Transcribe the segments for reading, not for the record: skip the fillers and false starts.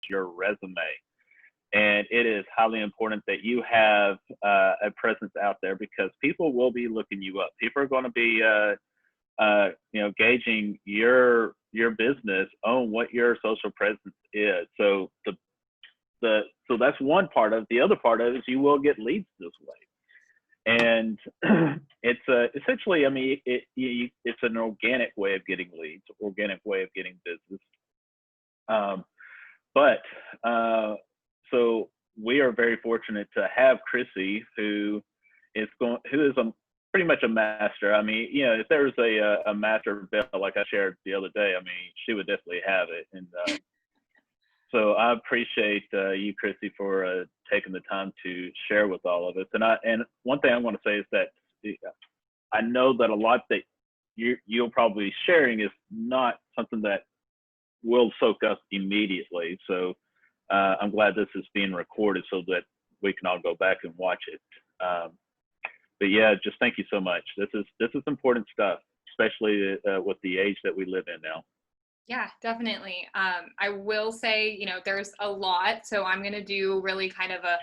your resume. And it is highly important that you have a presence out there, because people will be looking you up. People are going to be, gauging your business on what your social presence is. So so that's one part of it. The other part of it is you will get leads this way. And it's essentially, I mean, it's an organic way of getting leads, organic way of getting business. So we are very fortunate to have Chrissy, who is pretty much a master. I mean, if there was a master belt like I shared the other day, I mean, she would definitely have it. And so I appreciate you, Chrissy, for taking the time to share with all of us. And one thing I want to say is that I know that a lot that you'll probably be sharing is not something that will soak up immediately. So I'm glad this is being recorded so that we can all go back and watch it. But yeah, just thank you so much. This is important stuff, especially with the age that we live in now. Yeah, definitely. I will say, there's a lot. So I'm going to do really kind of a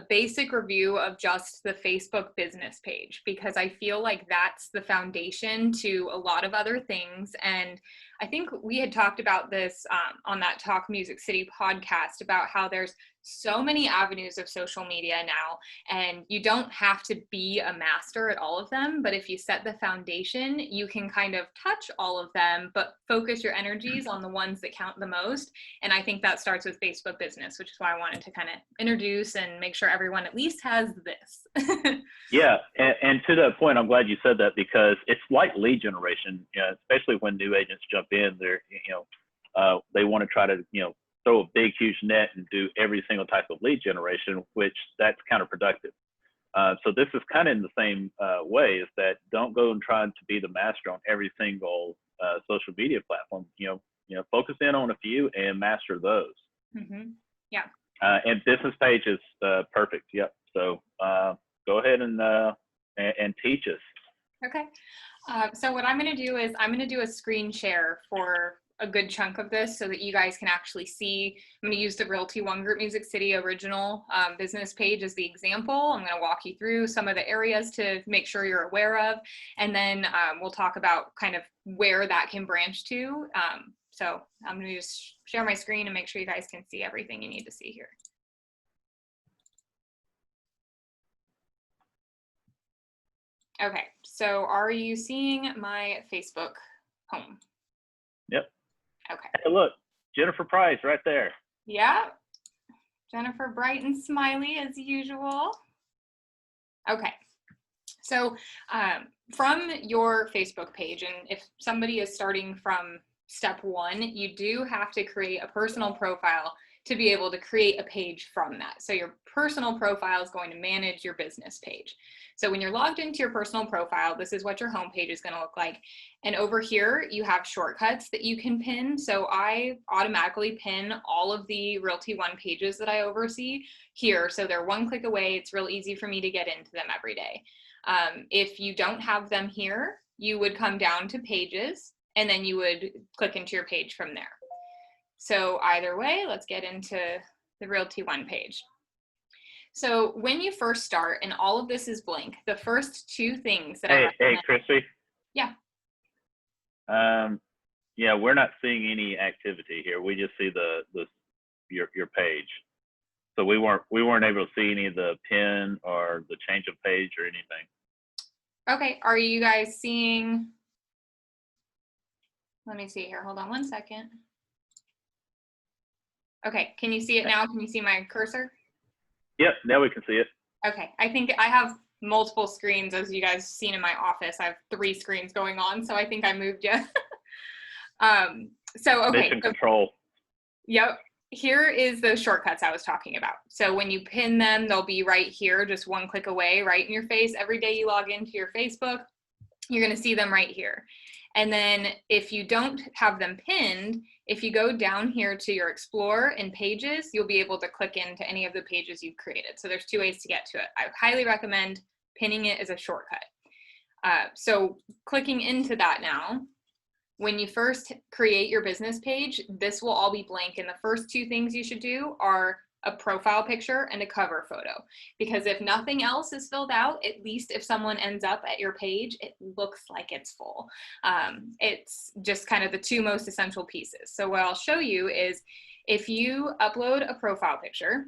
basic review of just the Facebook business page, because I feel like that's the foundation to a lot of other things. And I think we had talked about this on that Talk Music City podcast about how there's so many avenues of social media now, and you don't have to be a master at all of them. But if you set the foundation, you can kind of touch all of them, but focus your energies on the ones that count the most. And I think that starts with Facebook business, which is why I wanted to kind of introduce and make sure everyone at least has this. Yeah, and to that point, I'm glad you said that, because it's like lead generation, especially when new agents jump in. They want to try to throw a big, huge net and do every single type of lead generation, which that's counterproductive. So this is kind of in the same way, is that don't go and try to be the master on every single social media platform. Focus in on a few and master those. Mm-hmm. Yeah. And business page is perfect. Yep. So go ahead and teach us. Okay. So what I'm going to do is I'm going to do a screen share for a good chunk of this so that you guys can actually see. I'm going to use the Realty One Group Music City original business page as the example. I'm going to walk you through some of the areas to make sure you're aware of, and then we'll talk about kind of where that can branch to. So I'm going to just share my screen and make sure you guys can see everything you need to see here. Okay, so are you seeing my Facebook home? Yep. Okay. Hey, look, Jennifer Price right there. Yeah, Jennifer bright and smiley as usual. Okay, so from your Facebook page, and if somebody is starting from step one, you do have to create a personal profile to be able to create a page from that. So your personal profile is going to manage your business page. So when you're logged into your personal profile, this is what your home page is going to look like. And over here, you have shortcuts that you can pin. So I automatically pin all of the Realty One pages that I oversee here. So they're one click away. It's real easy for me to get into them every day. If you don't have them here, you would come down to pages, and then you would click into your page from there. So either way, let's get into the Realty One page. So when you first start, and all of this is blank, the first two things that I recommend. Hey, Chrissy. Yeah. Yeah, we're not seeing any activity here. We just see your page. So we weren't able to see any of the pin or the change of page or anything. Okay. Are you guys seeing? Let me see here. Hold on one second. Okay, can you see it now? Can you see my cursor? Yep, now we can see it. Okay, I think I have multiple screens, as you guys seen in my office. I have 3 screens going on, so I think I moved you. Okay. Mission control. Yep, here is those shortcuts I was talking about. So when you pin them, they'll be right here, just one click away, right in your face. Every day you log into your Facebook, you're gonna see them right here. And then if you don't have them pinned, if you go down here to your Explore and Pages, you'll be able to click into any of the pages you've created. So there's 2 ways to get to it. I highly recommend pinning it as a shortcut. So clicking into that when you first create your business page, this will all be blank. And the first two things you should do are a profile picture and a cover photo. Because if nothing else is filled out, at least if someone ends up at your page, it looks like it's full. It's just kind of the two most essential pieces. So what I'll show you is if you upload a profile picture,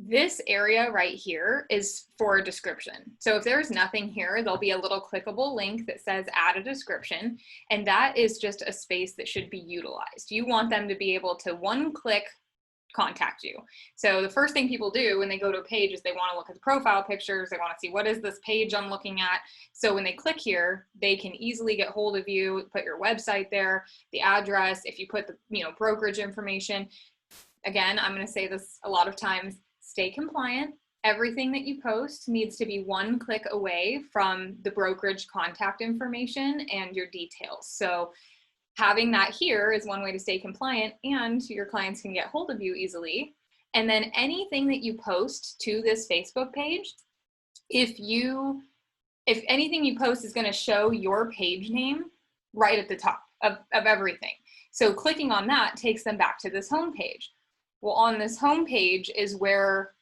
this area right here is for a description. So if there's nothing here, there'll be a little clickable link that says add a description, and that is just a space that should be utilized. You want them to be able to one click contact you. So the first thing people do when they go to a page is they want to look at the profile pictures. They want to see what is this page I'm looking at. So when they click here, they can easily get hold of you, put your website there, the address, if you put the brokerage information. Again, I'm going to say this a lot of times, stay compliant. Everything that you post needs to be one click away from the brokerage contact information and your details. So having that here is one way to stay compliant, and your clients can get hold of you easily. And then anything that you post to this Facebook page, if anything you post is going to show your page name right at the top of everything. So clicking on that takes them back to this home page. Well, on this home page is where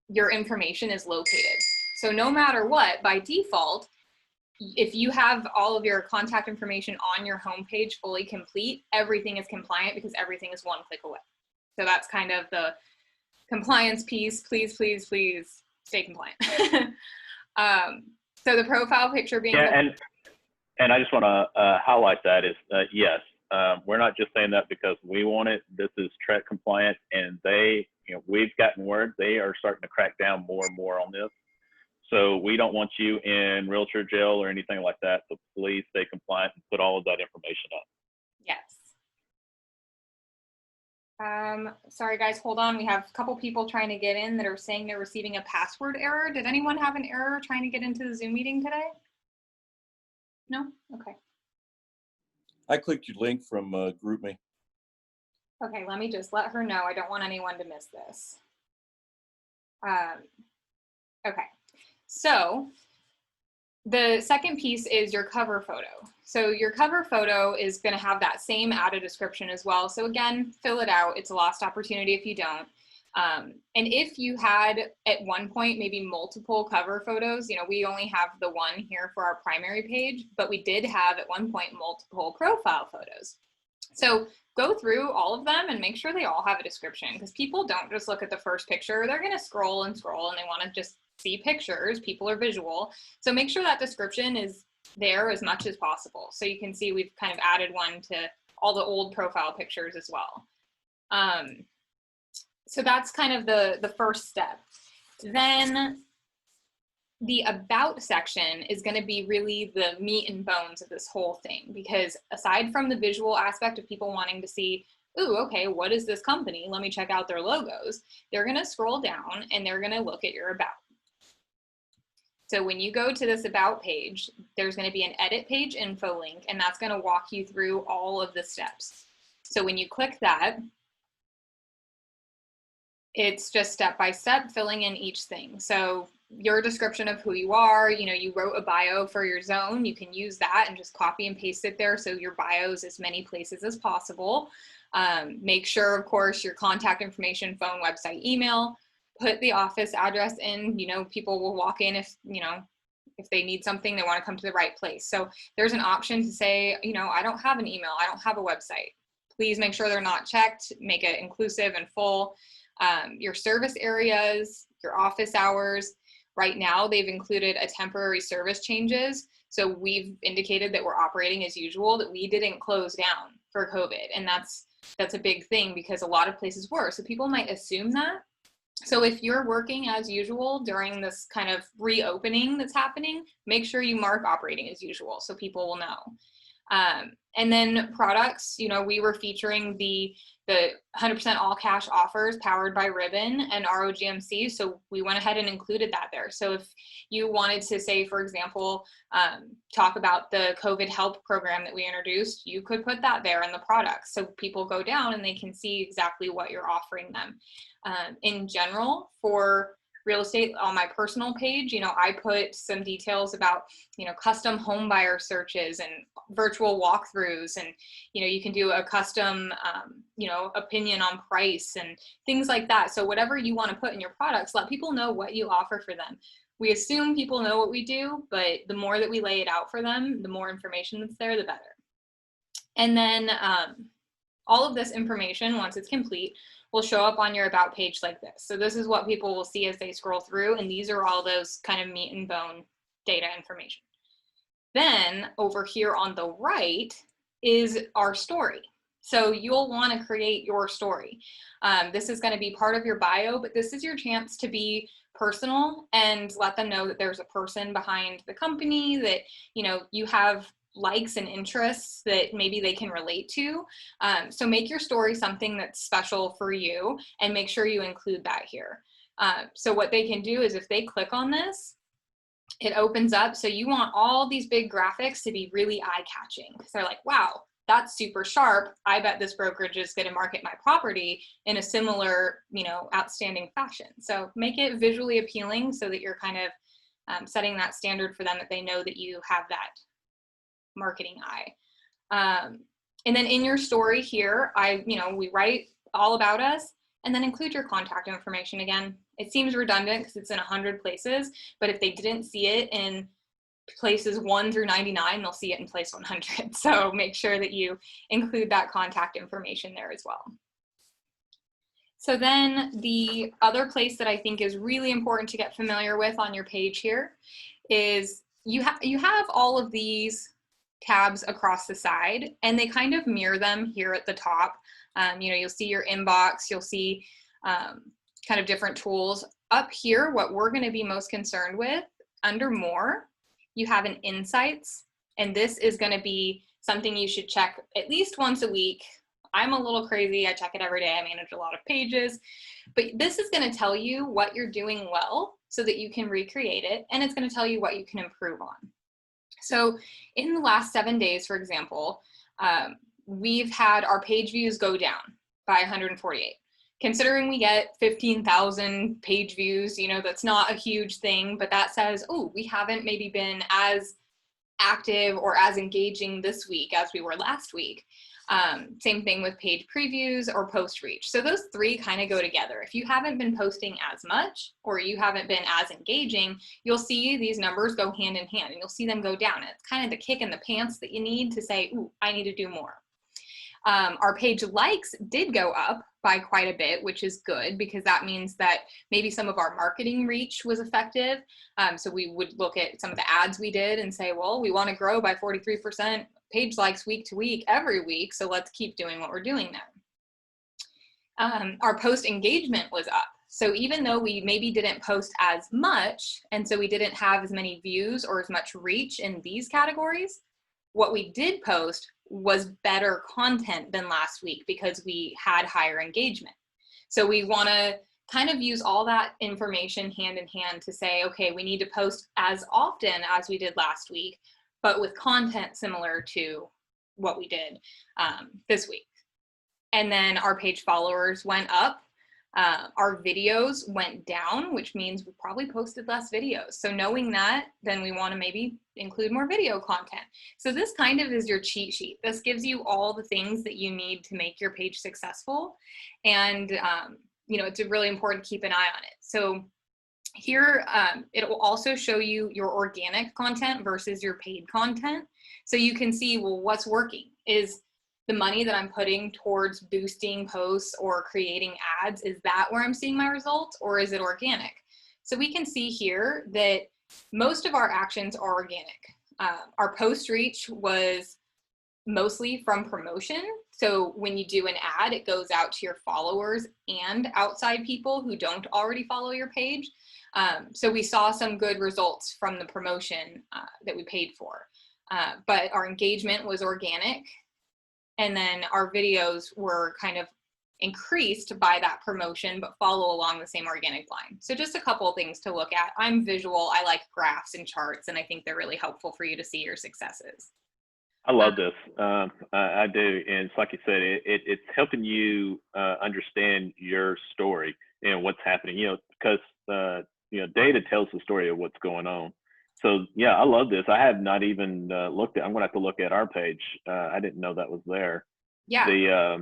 your information is located. So no matter what, by default, if you have all of your contact information on your home page fully complete, everything is compliant because everything is one click away. So that's kind of the compliance piece. Please, please, please stay compliant. So the profile picture being and I just want to highlight that is yes, we're not just saying that because we want it. This is TREC compliant, and we've gotten word they are starting to crack down more and more on this. So we don't want you in realtor jail or anything like that. So please stay compliant and put all of that information up. Yes. Sorry guys, hold on. We have a couple people trying to get in that are saying they're receiving a password error. Did anyone have an error trying to get into the Zoom meeting today? No? Okay. I clicked your link from GroupMe. Okay, let me just let her know. I don't want anyone to miss this. Okay, so the second piece is your cover photo. So your cover photo is going to have that same added description as well. So again, fill it out. It's a lost opportunity if you don't. And if you had at one point maybe multiple cover photos, we only have the one here for our primary page, but we did have at one point multiple profile photos. So go through all of them and make sure they all have a description, because people don't just look at the first picture. They're going to scroll and scroll and they want to just see pictures. People are visual. So make sure that description is there as much as possible. So you can see we've kind of added one to all the old profile pictures as well. So that's kind of the first step. Then the about section is going to be really the meat and bones of this whole thing, because aside from the visual aspect of people wanting to see, ooh, okay, what is this company? Let me check out their logos. They're going to scroll down and they're going to look at your about. So when you go to this about page, there's going to be an edit page info link, and that's going to walk you through all of the steps. So when you click that, it's just step by step filling in each thing. So your description of who you are, you wrote a bio for your zone, you can use that and just copy and paste it there. So your bio is as many places as possible. Make sure, of course, your contact information, phone, website, email, put the office address in. People will walk in if they need something, they want to come to the right place. So there's an option to say, I don't have an email, I don't have a website. Please make sure they're not checked, make it inclusive and full. Your service areas, your office hours. Right now, they've included a temporary service changes. So we've indicated that we're operating as usual, that we didn't close down for COVID. And that's a big thing, because a lot of places were. So people might assume that. So if you're working as usual during this kind of reopening that's happening, make sure you mark operating as usual so people will know. And then products, we were featuring the 100% all cash offers powered by Ribbon and ROGMC. So we went ahead and included that there. So if you wanted to say, for example, talk about the COVID help program that we introduced, you could put that there in the products. So people go down and they can see exactly what you're offering them. In general, for real estate on my personal page, you know, I put some details about, you know, custom home buyer searches and virtual walkthroughs, and, you know, you can do a custom, you know, opinion on price and things like that. So whatever you want to put in your products, let people know what you offer for them. We assume people know what we do, but the more that we lay it out for them, the more information that's there, the better. And then all of this information, once it's complete, will show up on your about page like this. So this is what people will see as they scroll through, and these are all those kind of meat and bone data information. Then over here on the right is our story. So you'll want to create your story. This is going to be part of your bio, but this is your chance to be personal and let them know that there's a person behind the company, that, you know, you have likes and interests that maybe they can relate to. So make your story something that's special for you and make sure you include that here. So what they can do is if they click on this, it opens up. So you want all these big graphics to be really eye-catching, because they're like, wow, that's super sharp. I bet this brokerage is going to market my property in a similar, you know, outstanding fashion. So make it visually appealing so that you're kind of setting that standard for them, that they know that you have that marketing eye. And then in your story here, we write all about us and then include your contact information. Again, it seems redundant because it's in 100 places, but if they didn't see it in places 1 through 99, they'll see it in place 100. So make sure that you include that contact information there as well. So then the other place that I think is really important to get familiar with on your page here is you have all of these tabs across the side, and they kind of mirror them here at the top. You'll see your inbox, you'll see kind of different tools. Up here, what we're going to be most concerned with, under more, you have an insights, and this is going to be something you should check at least once a week. I'm a little crazy. I check it every day. I manage a lot of pages, but this is going to tell you what you're doing well so that you can recreate it, and it's going to tell you what you can improve on. So in the last 7 days, for example, we've had our page views go down by 148. Considering we get 15,000 page views, you know, that's not a huge thing, but that says, oh, we haven't maybe been as active or as engaging this week as we were last week. Same thing with page previews or post reach. So those three kind of go together. If you haven't been posting as much or you haven't been as engaging, you'll see these numbers go hand in hand and you'll see them go down. And it's kind of the kick in the pants that you need to say, ooh, I need to do more. Our page likes did go up by quite a bit, which is good because that means that maybe some of our marketing reach was effective. So we would look at some of the ads we did and say, well, we want to grow by 43% page likes week to week, every week. So let's keep doing what we're doing there. Our post engagement was up. So even though we maybe didn't post as much, and so we didn't have as many views or as much reach in these categories, what we did post was better content than last week because we had higher engagement. So we want to kind of use all that information hand in hand to say, okay, we need to post as often as we did last week, but with content similar to what we did this week. And then our page followers went up. Our videos went down, which means we probably posted less videos. So knowing that, then we want to maybe include more video content. So this kind of is your cheat sheet. This gives you all the things that you need to make your page successful. And, it's really important to keep an eye on it. So here, it will also show you your organic content versus your paid content. So you can see, well, what's working? Is the money that I'm putting towards boosting posts or creating ads, is that where I'm seeing my results, or is it organic? So we can see here that most of our actions are organic. Our post reach was mostly from promotion. So when you do an ad, it goes out to your followers and outside people who don't already follow your page. So we saw some good results from the promotion that we paid for. But our engagement was organic. And then our videos were kind of increased by that promotion, but follow along the same organic line. So just a couple of things to look at. I'm visual. I like graphs and charts, and I think they're really helpful for you to see your successes. I love this. I do. And it's like you said, it's helping you understand your story and what's happening, because data tells the story of what's going on. So yeah, I love this. I have not even looked at. I'm gonna have to look at our page. I didn't know that was there. Yeah.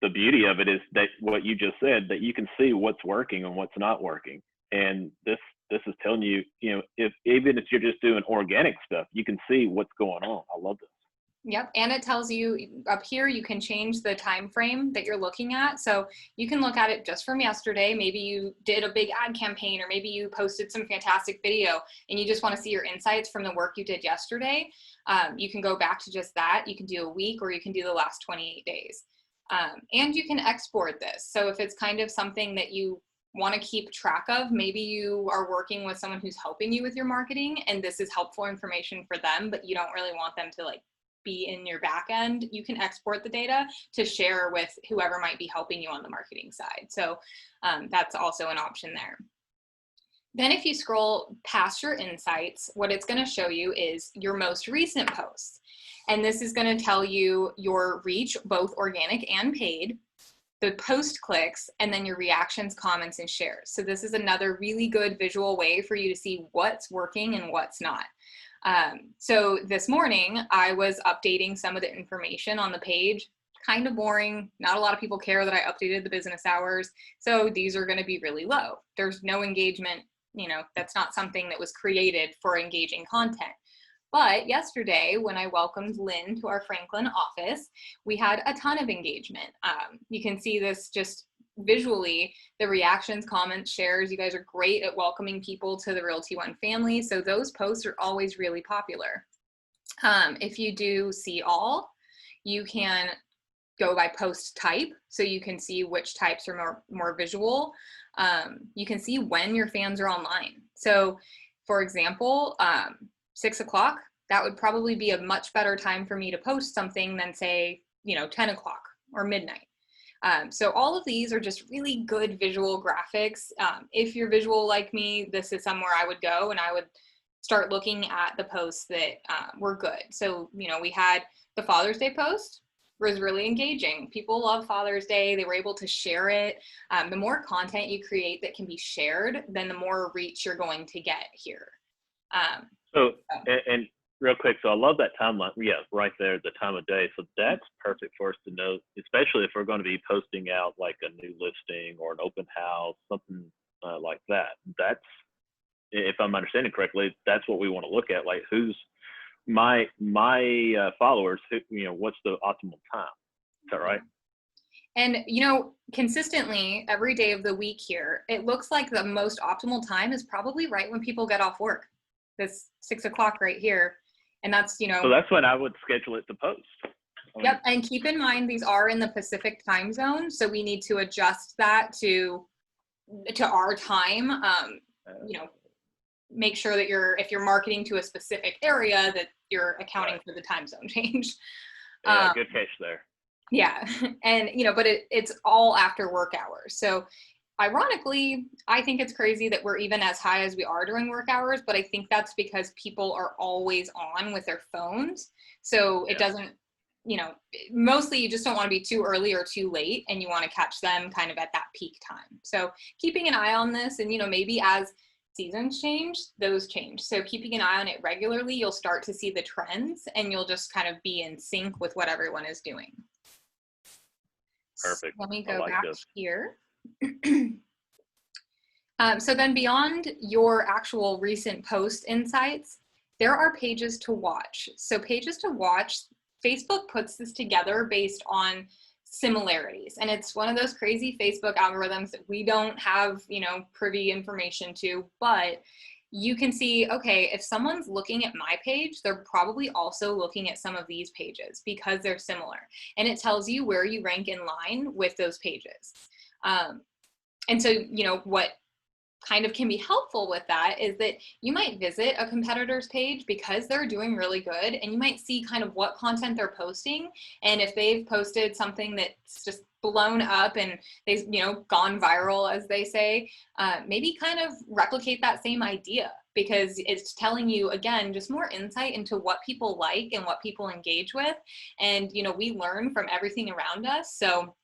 The beauty of it is that what you just said, that you can see what's working and what's not working, and this is telling you, if even if you're just doing organic stuff, you can see what's going on. I love this. Yep, and it tells you up here, you can change the time frame that you're looking at. So you can look at it just from yesterday. Maybe you did a big ad campaign, or maybe you posted some fantastic video and you just want to see your insights from the work you did yesterday. You can go back to just that. You can do a week, or you can do the last 28 days. And you can export this. So if it's kind of something that you want to keep track of, maybe you are working with someone who's helping you with your marketing and this is helpful information for them, but you don't really want them to be in your back end, you can export the data to share with whoever might be helping you on the marketing side. So that's also an option there. Then if you scroll past your insights, what it's going to show you is your most recent posts. And this is going to tell you your reach, both organic and paid, the post clicks, and then your reactions, comments, and shares. So this is another really good visual way for you to see what's working and what's not. So this morning I was updating some of the information on the page. Kind of boring. Not a lot of people care that I updated the business hours. So these are going to be really low. There's no engagement. That's not something that was created for engaging content. But yesterday, when I welcomed Lynn to our Franklin office, we had a ton of engagement. You can see this just visually, the reactions, comments, shares. You guys are great at welcoming people to the Realty One family. So those posts are always really popular. If you do see all, you can go by post type. So you can see which types are more visual. You can see when your fans are online. So for example, 6 o'clock, that would probably be a much better time for me to post something than say, 10 o'clock or midnight. So all of these are just really good visual graphics. If you're visual like me, this is somewhere I would go, and I would start looking at the posts that were good. So, we had the Father's Day post was really engaging. People love Father's Day. They were able to share it. The more content you create that can be shared, then the more reach you're going to get here. And real quick, so I love that timeline. Yeah, right there, the time of day. So that's perfect for us to know, especially if we're going to be posting out like a new listing or an open house, something like that. That's, if I'm understanding correctly, that's what we want to look at. Like, who's my followers? What's the optimal time? Is that right? And, consistently every day of the week here, it looks like the most optimal time is probably right when people get off work. This 6 o'clock right here. And that's, So that's when I would schedule it to post. Yep. And keep in mind, these are in the Pacific time zone. So we need to adjust that to our time. Make sure that if you're marketing to a specific area, that you're accounting for the time zone change. Yeah, good catch there. Yeah. And, but it's all after work hours. So ironically, I think it's crazy that we're even as high as we are during work hours, but I think that's because people are always on with their phones. So it doesn't, mostly you just don't want to be too early or too late, and you want to catch them kind of at that peak time. So keeping an eye on this, and, maybe as seasons change, those change. So keeping an eye on it regularly, you'll start to see the trends, and you'll just kind of be in sync with what everyone is doing. Perfect. So let me go back here. So then beyond your actual recent post insights, there are pages to watch. So pages to watch, Facebook puts this together based on similarities. And it's one of those crazy Facebook algorithms that we don't have, privy information to, but you can see, okay, if someone's looking at my page, they're probably also looking at some of these pages because they're similar. And it tells you where you rank in line with those pages. And so, what kind of can be helpful with that is that you might visit a competitor's page because they're doing really good, and you might see kind of what content they're posting. And if they've posted something that's just blown up and they've, gone viral, as they say, maybe kind of replicate that same idea, because it's telling you, again, just more insight into what people like and what people engage with. And, we learn from everything around us. So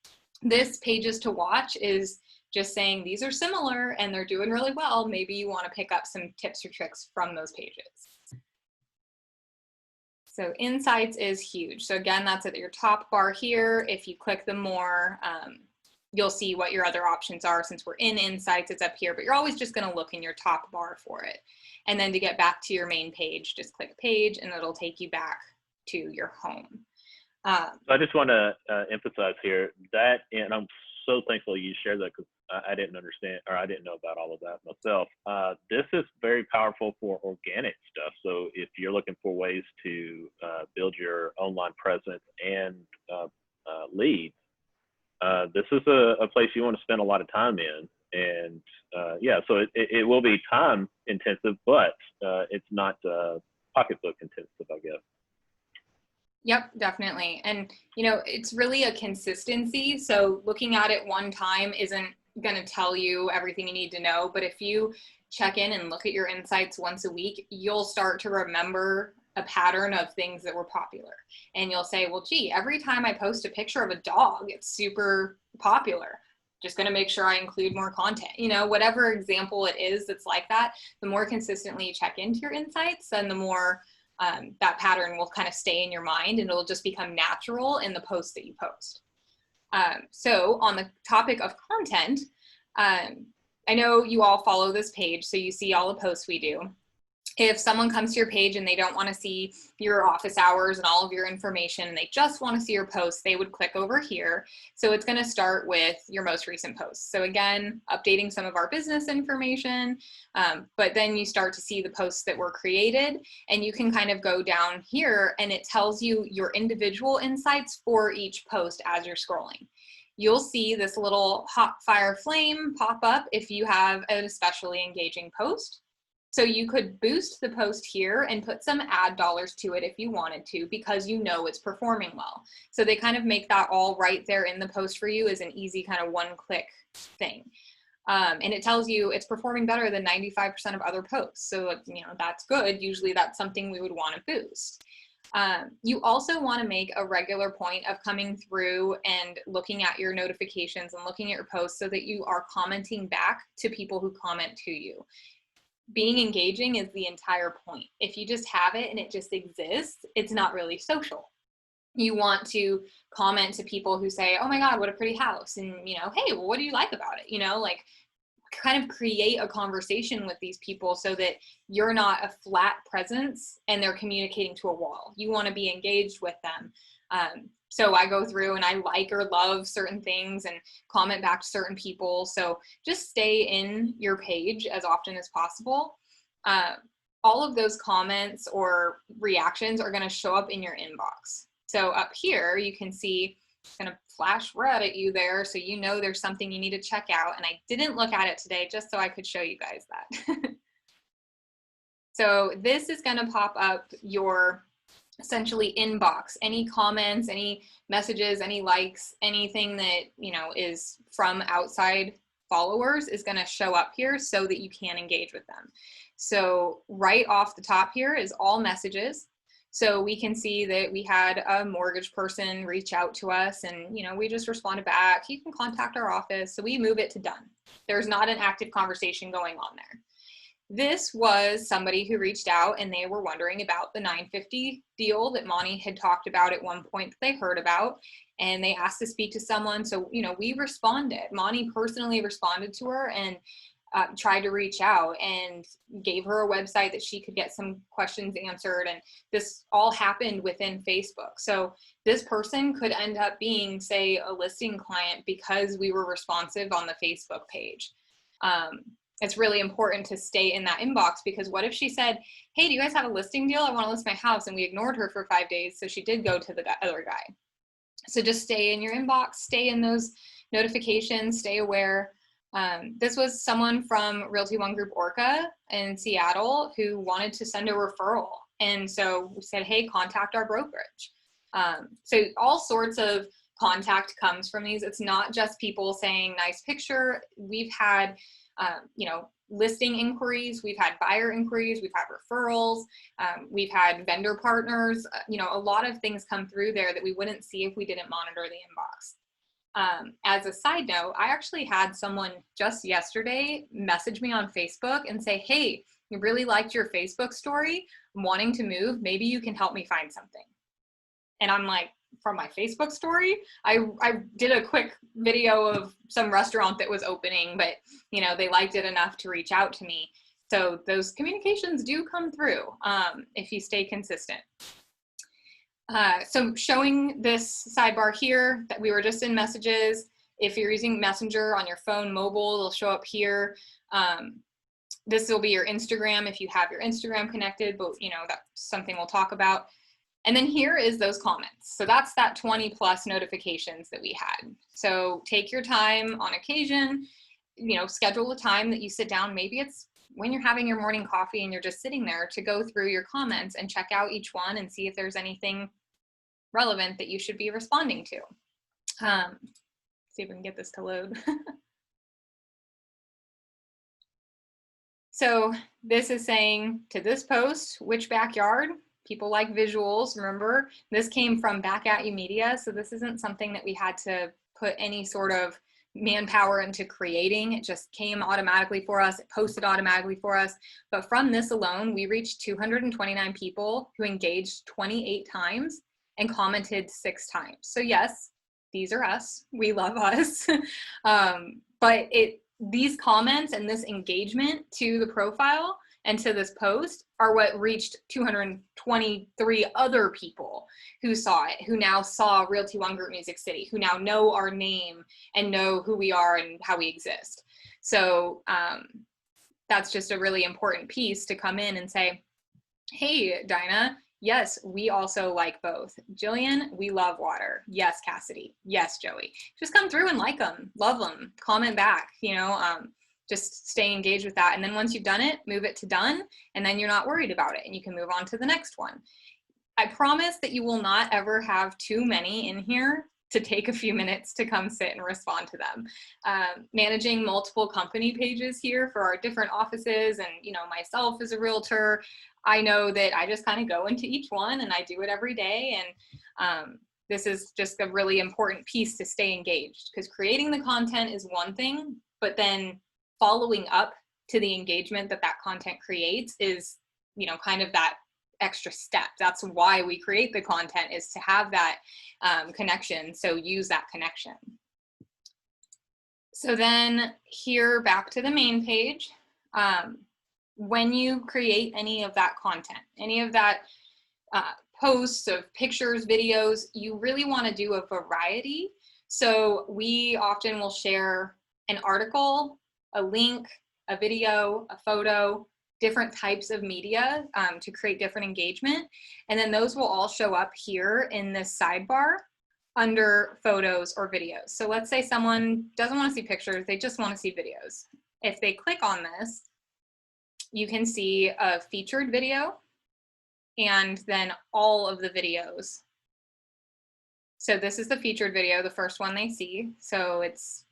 this pages to watch is just saying these are similar and they're doing really well, maybe you want to pick up some tips or tricks from those pages. So insights is huge. So again, that's at your top bar here. If you click the more, you'll see what your other options are. Since we're in insights, it's up here, but you're always just going to look in your top bar for it. And then to get back to your main page, just click page and it'll take you back to your home. So I just want to emphasize here that, and I'm so thankful you shared that, because I didn't understand, or I didn't know about all of that myself. This is very powerful for organic stuff. So if you're looking for ways to build your online presence and leads, this is a place you want to spend a lot of time in. And yeah, so it will be time intensive, but it's not pocketbook intensive, I guess. Yep, definitely. And, you know, it's really a consistency. So looking at it one time isn't going to tell you everything you need to know. But if you check in and look at your insights once a week, you'll start to remember a pattern of things that were popular. And you'll say, well, gee, every time I post a picture of a dog, it's super popular. Just going to make sure I include more content. You know, whatever example it is that's like that, the more consistently you check into your insights, and the more that pattern will kind of stay in your mind, and it'll just become natural in the posts that you post. So on the topic of content, I know you all follow this page, so you see all the posts we do. If someone comes to your page and they don't want to see your office hours and all of your information, and they just want to see your posts, they would click over here. So it's going to start with your most recent posts. So again, updating some of our business information, but then you start to see the posts that were created, and you can kind of go down here and it tells you your individual insights for each post as you're scrolling. You'll see this little hot fire flame pop up if you have an especially engaging post. So you could boost the post here and put some ad dollars to it if you wanted to, because you know it's performing well. So they kind of make that all right there in the post for you as an easy kind of one-click thing. And it tells you it's performing better than 95% of other posts. So, you know, that's good. Usually that's something we would want to boost. You also want to make a regular point of coming through and looking at your notifications and looking at your posts so that you are commenting back to people who comment to you. Being engaging is the entire point. If you just have it and it just exists, it's not really social. You want to comment to people who say, oh my God, what a pretty house. And, you know, hey, well, what do you like about it? You know, like kind of create a conversation with these people so that you're not a flat presence and they're communicating to a wall. You want to be engaged with them. So I go through and I like or love certain things and comment back to certain people. So just stay in your page as often as possible. All of those comments or reactions are going to show up in your inbox. So up here, you can see it's going to flash red at you there. So you know there's something you need to check out. And I didn't look at it today just so I could show you guys that. So this is going to pop up your essentially inbox, any comments, any messages, any likes, anything that, you know, is from outside followers is going to show up here so that you can engage with them. So right off the top here is all messages. So we can see that we had a mortgage person reach out to us and, you know, we just responded back. You can contact our office. So we move it to done. There's not an active conversation going on there. This was somebody who reached out and they were wondering about the 950 deal that Monty had talked about at one point that they heard about, and they asked to speak to someone. So, you know, we responded. Monty personally responded to her and tried to reach out and gave her a website that she could get some questions answered. And this all happened within Facebook. So this person could end up being, say, a listing client because we were responsive on the Facebook page. It's really important to stay in that inbox, because what if she said, hey, do you guys have a listing deal? I want to list my house. And we ignored her for 5 days. So she did go to the other guy. So just stay in your inbox, stay in those notifications, stay aware. This was someone from Realty One Group Orca in Seattle who wanted to send a referral. And so we said, hey, contact our brokerage. So all sorts of contact comes from these. It's not just people saying nice picture. We've had you know, listing inquiries, we've had buyer inquiries, we've had referrals, we've had vendor partners, you know, a lot of things come through there that we wouldn't see if we didn't monitor the inbox. As a side note, I actually had someone just yesterday message me on Facebook and say, hey, you really liked your Facebook story. I'm wanting to move. Maybe you can help me find something. And I'm like, from my Facebook story? I did a quick video of some restaurant that was opening, but you know, they liked it enough to reach out to me. So those communications do come through if you stay consistent. So showing this sidebar here that we were just in messages. If you're using Messenger on your phone, mobile, it'll show up here. This will be your Instagram if you have your Instagram connected, but you know, that's something we'll talk about. And then here is those comments. So that's that 20 plus notifications that we had. So take your time on occasion, you know, schedule a time that you sit down. Maybe it's when you're having your morning coffee and you're just sitting there to go through your comments and check out each one and see if there's anything relevant that you should be responding to. See if we can get this to load. So this is saying to this post, which backyard? People like visuals, remember? This came from Back At You Media, so this isn't something that we had to put any sort of manpower into creating. It just came automatically for us. It posted automatically for us. But from this alone, we reached 229 people who engaged 28 times and commented 6 times. So yes, these are us. We love us. But these comments and this engagement to the profile and to this post are what reached 223 other people who saw it, who now saw Realty One Group Music City, who now know our name and know who we are and how we exist. So that's just a really important piece to come in and say, hey, Dinah, yes, we also like both. Jillian, we love water. Yes, Cassidy. Yes, Joey. Just come through and like them, love them, comment back, you know, just stay engaged with that. And then once you've done it, move it to done, and then you're not worried about it and you can move on to the next one. I promise that you will not ever have too many in here to take a few minutes to come sit and respond to them. Managing multiple company pages here for our different offices, and you know, myself as a realtor, I know that I just kind of go into each one and I do it every day. And this is just a really important piece to stay engaged, because creating the content is one thing, but then following up to the engagement that that content creates is, you know, kind of that extra step. That's why we create the content, is to have that connection. So use that connection. So then here, back to the main page. When you create any of that content, any of that posts of pictures, videos, you really want to do a variety. So we often will share an article, a link, a video, a photo, different types of media to create different engagement. And then those will all show up here in this sidebar under photos or videos. So let's say someone doesn't want to see pictures, they just want to see videos. If they click on this, you can see a featured video and then all of the videos. So this is the featured video, the first one they see. So it's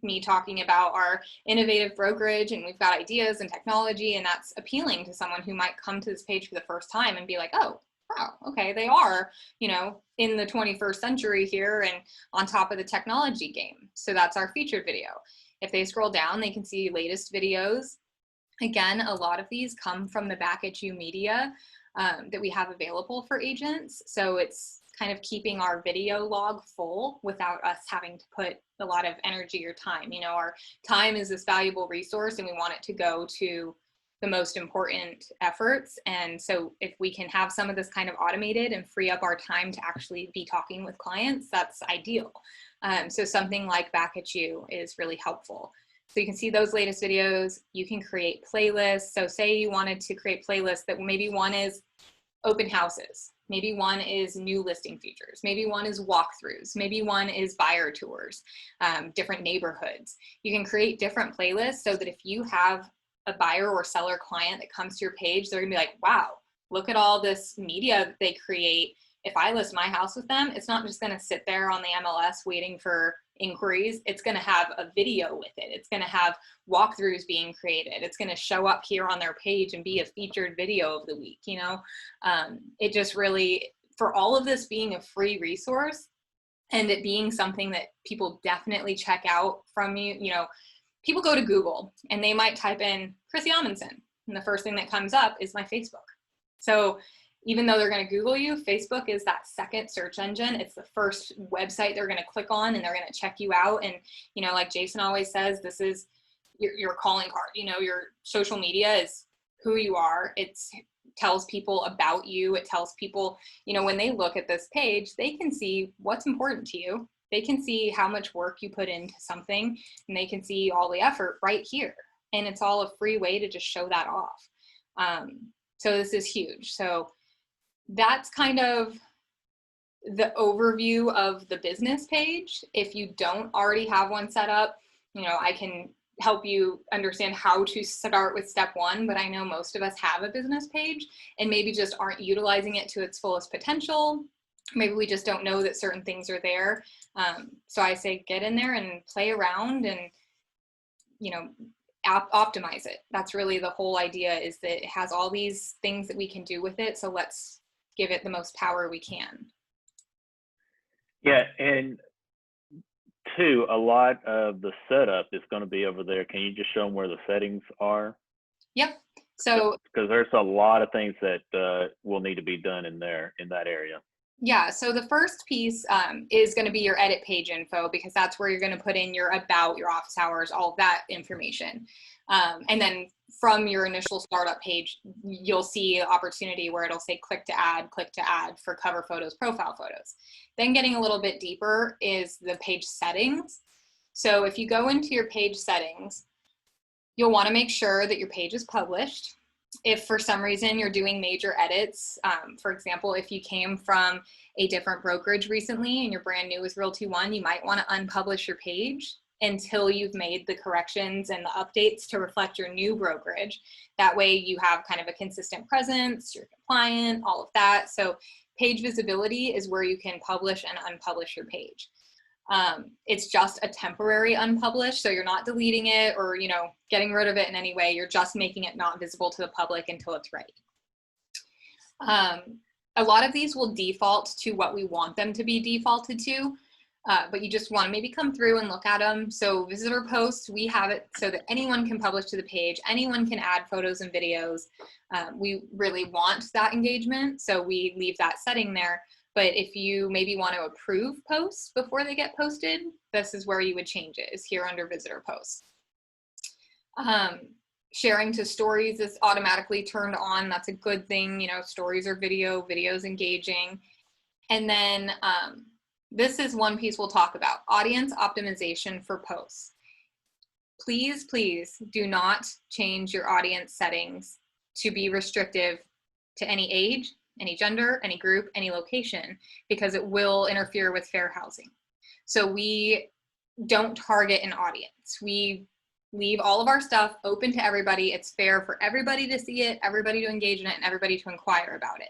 me talking about our innovative brokerage, and we've got ideas and technology, and that's appealing to someone who might come to this page for the first time and be like, oh, wow, okay, they are, you know, in the 21st century here and on top of the technology game. So that's our featured video. If they scroll down, they can see latest videos. Again, a lot of these come from the Back At You media that we have available for agents. So it's kind of keeping our video log full without us having to put a lot of energy or time. You know, our time is this valuable resource and we want it to go to the most important efforts. And so if we can have some of this kind of automated and free up our time to actually be talking with clients, that's ideal. So something like Back At You is really helpful. So you can see those latest videos. You can create playlists. So say you wanted to create playlists that maybe one is open houses. Maybe one is new listing features. Maybe one is walkthroughs. Maybe one is buyer tours, different neighborhoods. You can create different playlists so that if you have a buyer or seller client that comes to your page, they're gonna be like, wow, look at all this media that they create. If I list my house with them, it's not just gonna sit there on the MLS waiting for inquiries. It's gonna have a video with it. It's gonna have walkthroughs being created. It's gonna show up here on their page and be a featured video of the week, you know? It just really, for all of this being a free resource, and it being something that people definitely check out from you. You know, people go to Google and they might type in Chrissy Amundsen, and the first thing that comes up is my Facebook. So even though they're going to Google you, Facebook is that second search engine. It's the first website they're going to click on, and they're going to check you out. And, you know, like Jason always says, this is your calling card. You know, your social media is who you are. It tells people about you. It tells people, you know, when they look at this page, they can see what's important to you. They can see how much work you put into something, and they can see all the effort right here. And it's all a free way to just show that off. So this is huge. So that's kind of the overview of the business page. If you don't already have one set up, you know, I can help you understand how to start with step one, but I know most of us have a business page and maybe just aren't utilizing it to its fullest potential. Maybe we just don't know that certain things are there. So I say get in there and play around and, you know, optimize it. That's really the whole idea, is that it has all these things that we can do with it. So let's give it the most power we can. Yeah, and two, a lot of the setup is going to be over there. Can you just show them where the settings are? Yep. So because there's a lot of things that will need to be done in there, in that area. yeah, so the first piece is going to be your edit page info, because that's where you're going to put in your about, your office hours, all of that information. And then from your initial startup page, you'll see an opportunity where it'll say click to add for cover photos, profile photos. Then getting a little bit deeper is the page settings. So if you go into your page settings, you'll want to make sure that your page is published. If for some reason you're doing major edits, for example, if you came from a different brokerage recently and you're brand new with Realty One, you might want to unpublish your page until you've made the corrections and the updates to reflect your new brokerage. That way you have kind of a consistent presence, you're compliant, all of that. So page visibility is where you can publish and unpublish your page. It's just a temporary unpublished, so you're not deleting it or, you know, getting rid of it in any way. You're just making it not visible to the public until it's ready. A lot of these will default to what we want them to be defaulted to, but you just want to maybe come through and look at them. So visitor posts, we have it so that anyone can publish to the page. Anyone can add photos and videos. We really want that engagement, so we leave that setting there. But if you maybe want to approve posts before they get posted, this is where you would change it, is here under visitor posts. Sharing to stories is automatically turned on. That's a good thing. You know, stories are video, video's engaging. And then this is one piece we'll talk about, audience optimization for posts. Please, please do not change your audience settings to be restrictive to any age, any gender, any group, any location, because it will interfere with fair housing. So we don't target an audience. We leave all of our stuff open to everybody. It's fair for everybody to see it, everybody to engage in it, and everybody to inquire about it.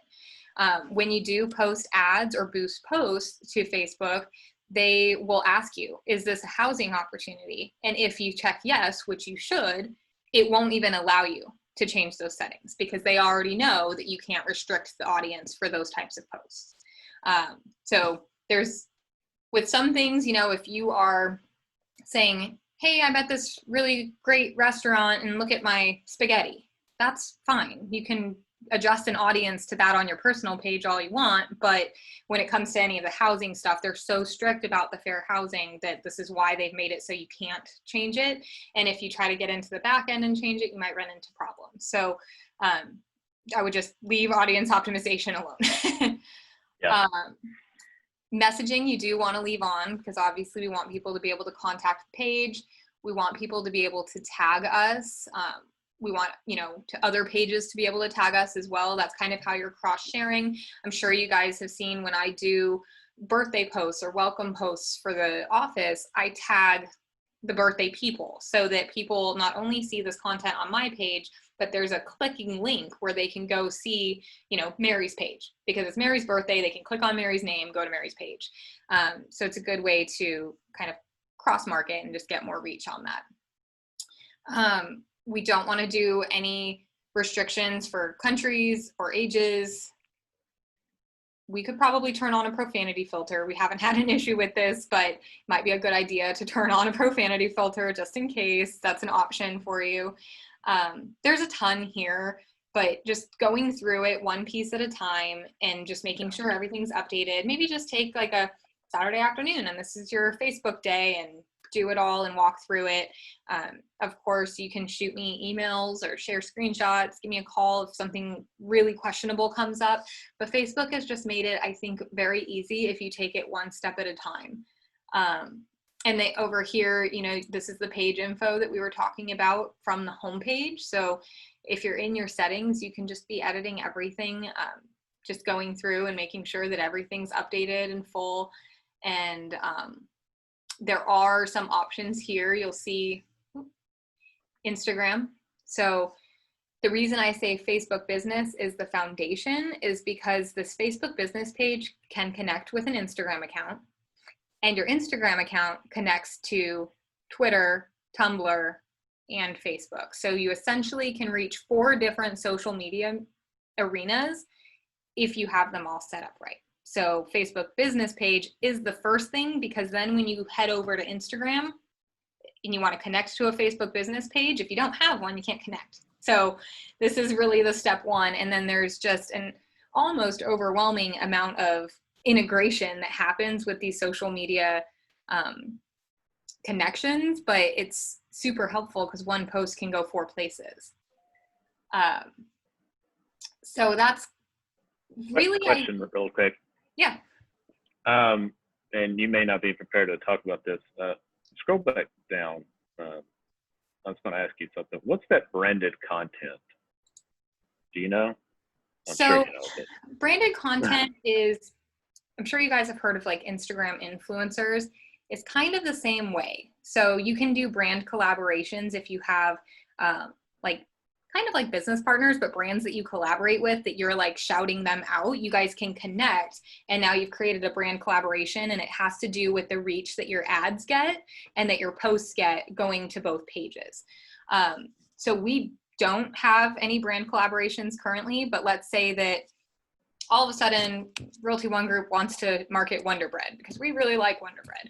When you do post ads or boost posts to Facebook, they will ask you, is this a housing opportunity? And if you check yes, which you should, it won't even allow you to change those settings, because they already know that you can't restrict the audience for those types of posts. So there's, with some things, you know, if you are saying, hey, I'm at this really great restaurant and look at my spaghetti, that's fine. You can adjust an audience to that on your personal page all you want, but when it comes to any of the housing stuff, they're so strict about the fair housing that this is why they've made it so you can't change it. And if you try to get into the back end and change it, you might run into problems. So I would just leave audience optimization alone. Yeah. Messaging you do want to leave on, because obviously we want people to be able to contact the page. We want people to be able to tag us. We want, you know, to other pages to be able to tag us as well. That's kind of how you're cross-sharing. I'm sure you guys have seen when I do birthday posts or welcome posts for the office, I tag the birthday people so that people not only see this content on my page, but there's a clicking link where they can go see, you know, Mary's page, because it's Mary's birthday. They can click on Mary's name, go to Mary's page. So it's a good way to kind of cross-market and just get more reach on that. We don't want to do any restrictions for countries or ages. we could probably turn on a profanity filter. We haven't had an issue with this, but it might be a good idea to turn on a profanity filter just in case. That's an option for you. There's a ton here, but just going through it one piece at a time and just making sure everything's updated. Maybe just take like a Saturday afternoon and this is your Facebook day and do it all and walk through it. Of course, you can shoot me emails or share screenshots, give me a call if something really questionable comes up. But Facebook has just made it, I think, very easy if you take it one step at a time. And they over here, you know, this is the page info that we were talking about from the homepage. So if you're in your settings, you can just be editing everything, just going through and making sure that everything's updated and full. And there are some options here. You'll see Instagram. So the reason I say Facebook business is the foundation is because this Facebook business page can connect with an Instagram account, and your Instagram account connects to Twitter, Tumblr, and Facebook. So you essentially can reach 4 different social media arenas if you have them all set up right. So Facebook business page is the first thing, because then when you head over to Instagram and you want to connect to a Facebook business page, if you don't have one, you can't connect. So this is really the step one. And then there's just an almost overwhelming amount of integration that happens with these social media connections, but it's super helpful because one post can go 4 places. So that's really question real quick. Yeah. And you may not be prepared to talk about this. Scroll back down. I was going to ask you something. What's that branded content? Do you know? I'm so sure you know, but... branded content is, I'm sure you guys have heard of like Instagram influencers. It's kind of the same way. So you can do brand collaborations if you have like kind of like business partners, but brands that you collaborate with that you're like shouting them out. You guys can connect, and now you've created a brand collaboration, and it has to do with the reach that your ads get and that your posts get going to both pages. So we don't have any brand collaborations currently, but let's say that all of a sudden Realty One Group wants to market Wonder Bread because we really like Wonder Bread.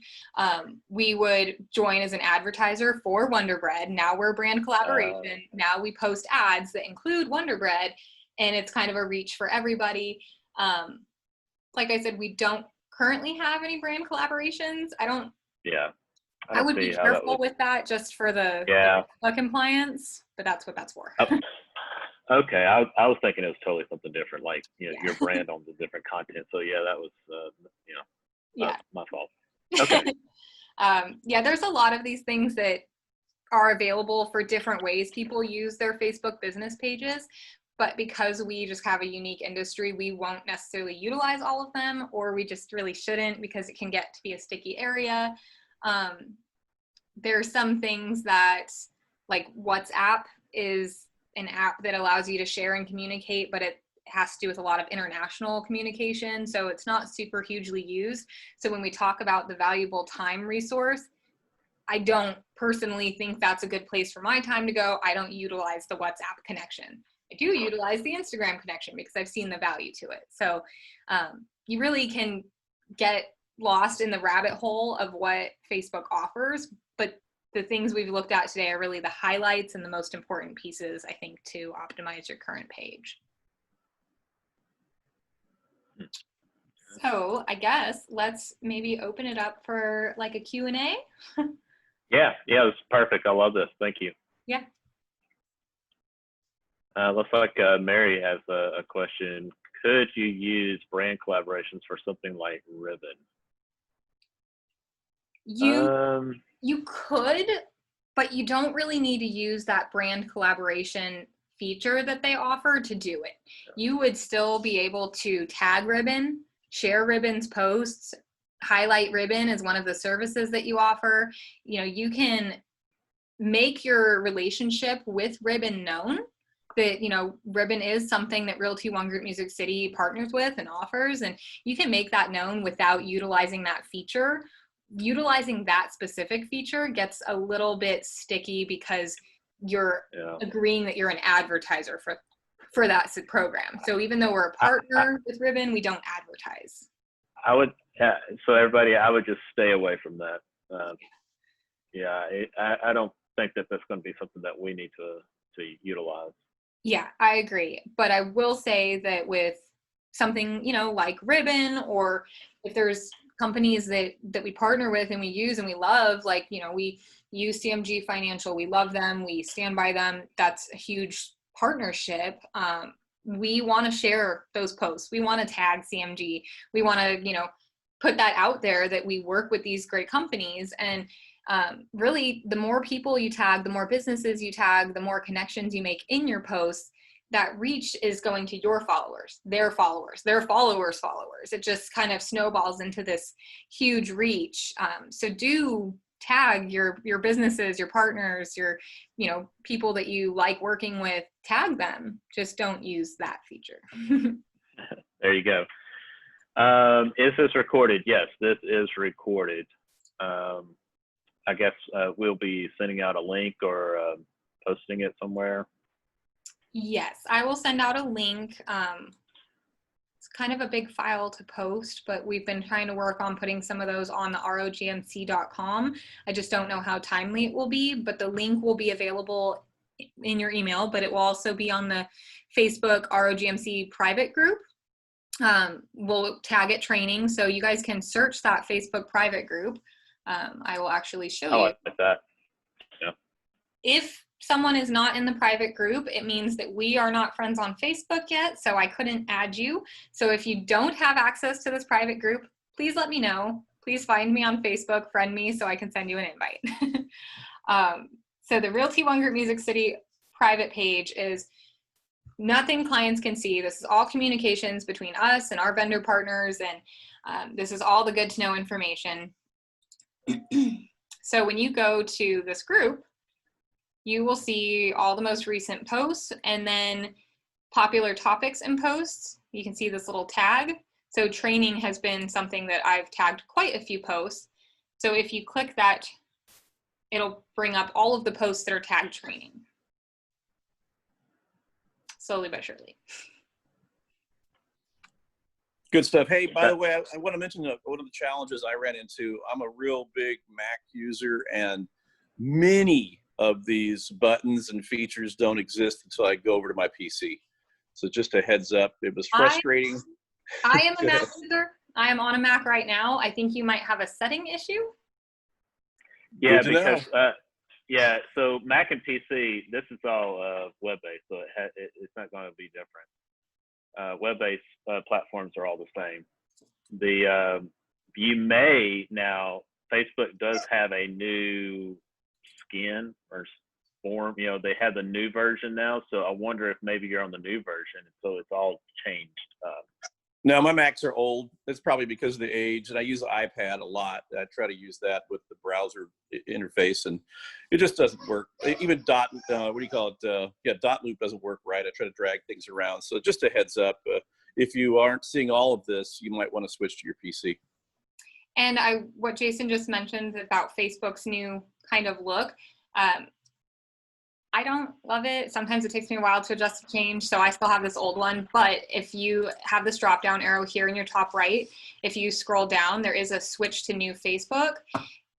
We would join as an advertiser for Wonder Bread. Now we're brand collaboration. Now we post ads that include Wonder Bread, and it's kind of a reach for everybody. Like I said, we don't currently have any brand collaborations. I would be careful with that just for the compliance, but that's what that's for. Okay, I was thinking it was totally something different, like, you know, your brand on the different content. So yeah, that was my fault. Okay. There's a lot of these things that are available for different ways people use their Facebook business pages, but because we just have a unique industry, we won't necessarily utilize all of them, or we just really shouldn't because it can get to be a sticky area. There are some things that, like WhatsApp is an app that allows you to share and communicate, but it has to do with a lot of international communication. So it's not super hugely used. So when we talk about the valuable time resource, I don't personally think that's a good place for my time to go. I don't utilize the WhatsApp connection. I do utilize the Instagram connection because I've seen the value to it. So you really can get lost in the rabbit hole of what Facebook offers, but the things we've looked at today are really the highlights and the most important pieces, I think, to optimize your current page. So I guess let's maybe open it up for like a Q&A. Yeah, it's perfect. I love this. Thank you. Yeah. Looks like Mary has a question. Could you use brand collaborations for something like Ribbon? You could, but you don't really need to use that brand collaboration feature that they offer to do it. You would still be able to tag Ribbon, share Ribbon's posts, highlight Ribbon as one of the services that you offer. You know, you can make your relationship with Ribbon known, that, you know, Ribbon is something that Realty One Group Music City partners with and offers, and you can make that known without utilizing that feature. Utilizing that specific feature gets a little bit sticky because you're agreeing that you're an advertiser for that program. So even though we're a partner with Ribbon, we don't advertise. I would, so everybody, I would just stay away from that. Yeah, I don't think that that's going to be something that we need to utilize. Yeah, I agree. But I will say that with something, you know, like Ribbon, or if there's companies that we partner with and we use and we love, like, you know, we use CMG Financial, we love them, we stand by them. That's a huge partnership. We want to share those posts. We want to tag CMG. We want to, you know, put that out there that we work with these great companies. And really, the more people you tag, the more businesses you tag, the more connections you make in your posts, that reach is going to your followers, their followers, their followers' followers. It just kind of snowballs into this huge reach. So do tag your businesses, your partners, your, you know, people that you like working with, tag them. Just don't use that feature. There you go. Is this recorded? Yes, this is recorded. I guess we'll be sending out a link or posting it somewhere. Yes, I will send out a link. It's kind of a big file to post, but we've been trying to work on putting some of those on the rogmc.com. I just don't know how timely it will be, but the link will be available in your email, but it will also be on the Facebook ROGMC private group. We'll tag it training, so you guys can search that Facebook private group. I will actually show you. I like that. Yeah. If someone is not in the private group, it means that we are not friends on Facebook yet, so I couldn't add you. So if you don't have access to this private group, please let me know. Please find me on Facebook, friend me, so I can send you an invite. So the Realty One Group Music City private page is nothing clients can see. This is all communications between us and our vendor partners, and this is all the good to know information. So when you go to this group, you will see all the most recent posts and then popular topics and posts. You can see this little tag. So training has been something that I've tagged quite a few posts. So if you click that, it'll bring up all of the posts that are tagged training. Slowly but surely. Good stuff. Hey, by the way, I want to mention one of the challenges I ran into. I'm a real big Mac user, and many of these buttons and features don't exist until I go over to my PC. So just a heads up, it was frustrating. I am a Mac user. I am on a Mac right now. I think you might have a setting issue. Yeah, because yeah, so Mac and PC, this is all web-based, so it's not going to be different. Web-based platforms are all the same. You may now, Facebook does have a new skin or form, you know, they have the new version now, so I wonder if maybe you're on the new version, so it's all changed up. No, my Macs are old. It's probably because of the age, and I use iPad a lot. I try to use that with the browser interface, and it just doesn't work. Even dot loop doesn't work right. I try to drag things around. So just a heads up, if you aren't seeing all of this, you might want to switch to your PC. And what Jason just mentioned about Facebook's new kind of look, I don't love it. Sometimes it takes me a while to adjust to change, so I still have this old one. But if you have this drop down arrow here in your top right, if you scroll down, there is a switch to new Facebook.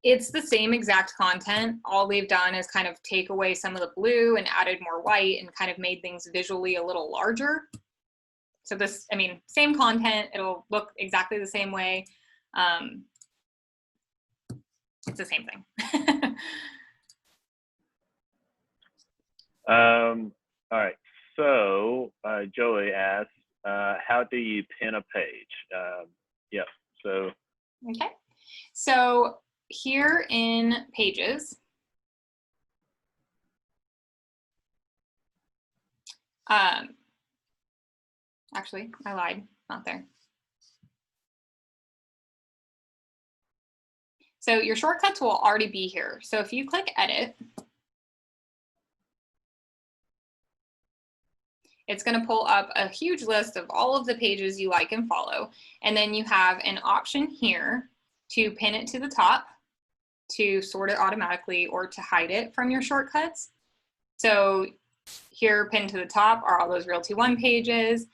It's the same exact content. All they've done is kind of take away some of the blue and added more white and kind of made things visually a little larger. So this, I mean, same content. It'll look exactly the same way. It's the same thing. All right, so Joey asked, how do you pin a page? Yep, so. Okay, so here in Pages, actually, I lied, not there. So your shortcuts will already be here. So if you click Edit, it's going to pull up a huge list of all of the pages you like and follow. And then you have an option here to pin it to the top, to sort it automatically, or to hide it from your shortcuts. So here pinned to the top are all those Realty One pages.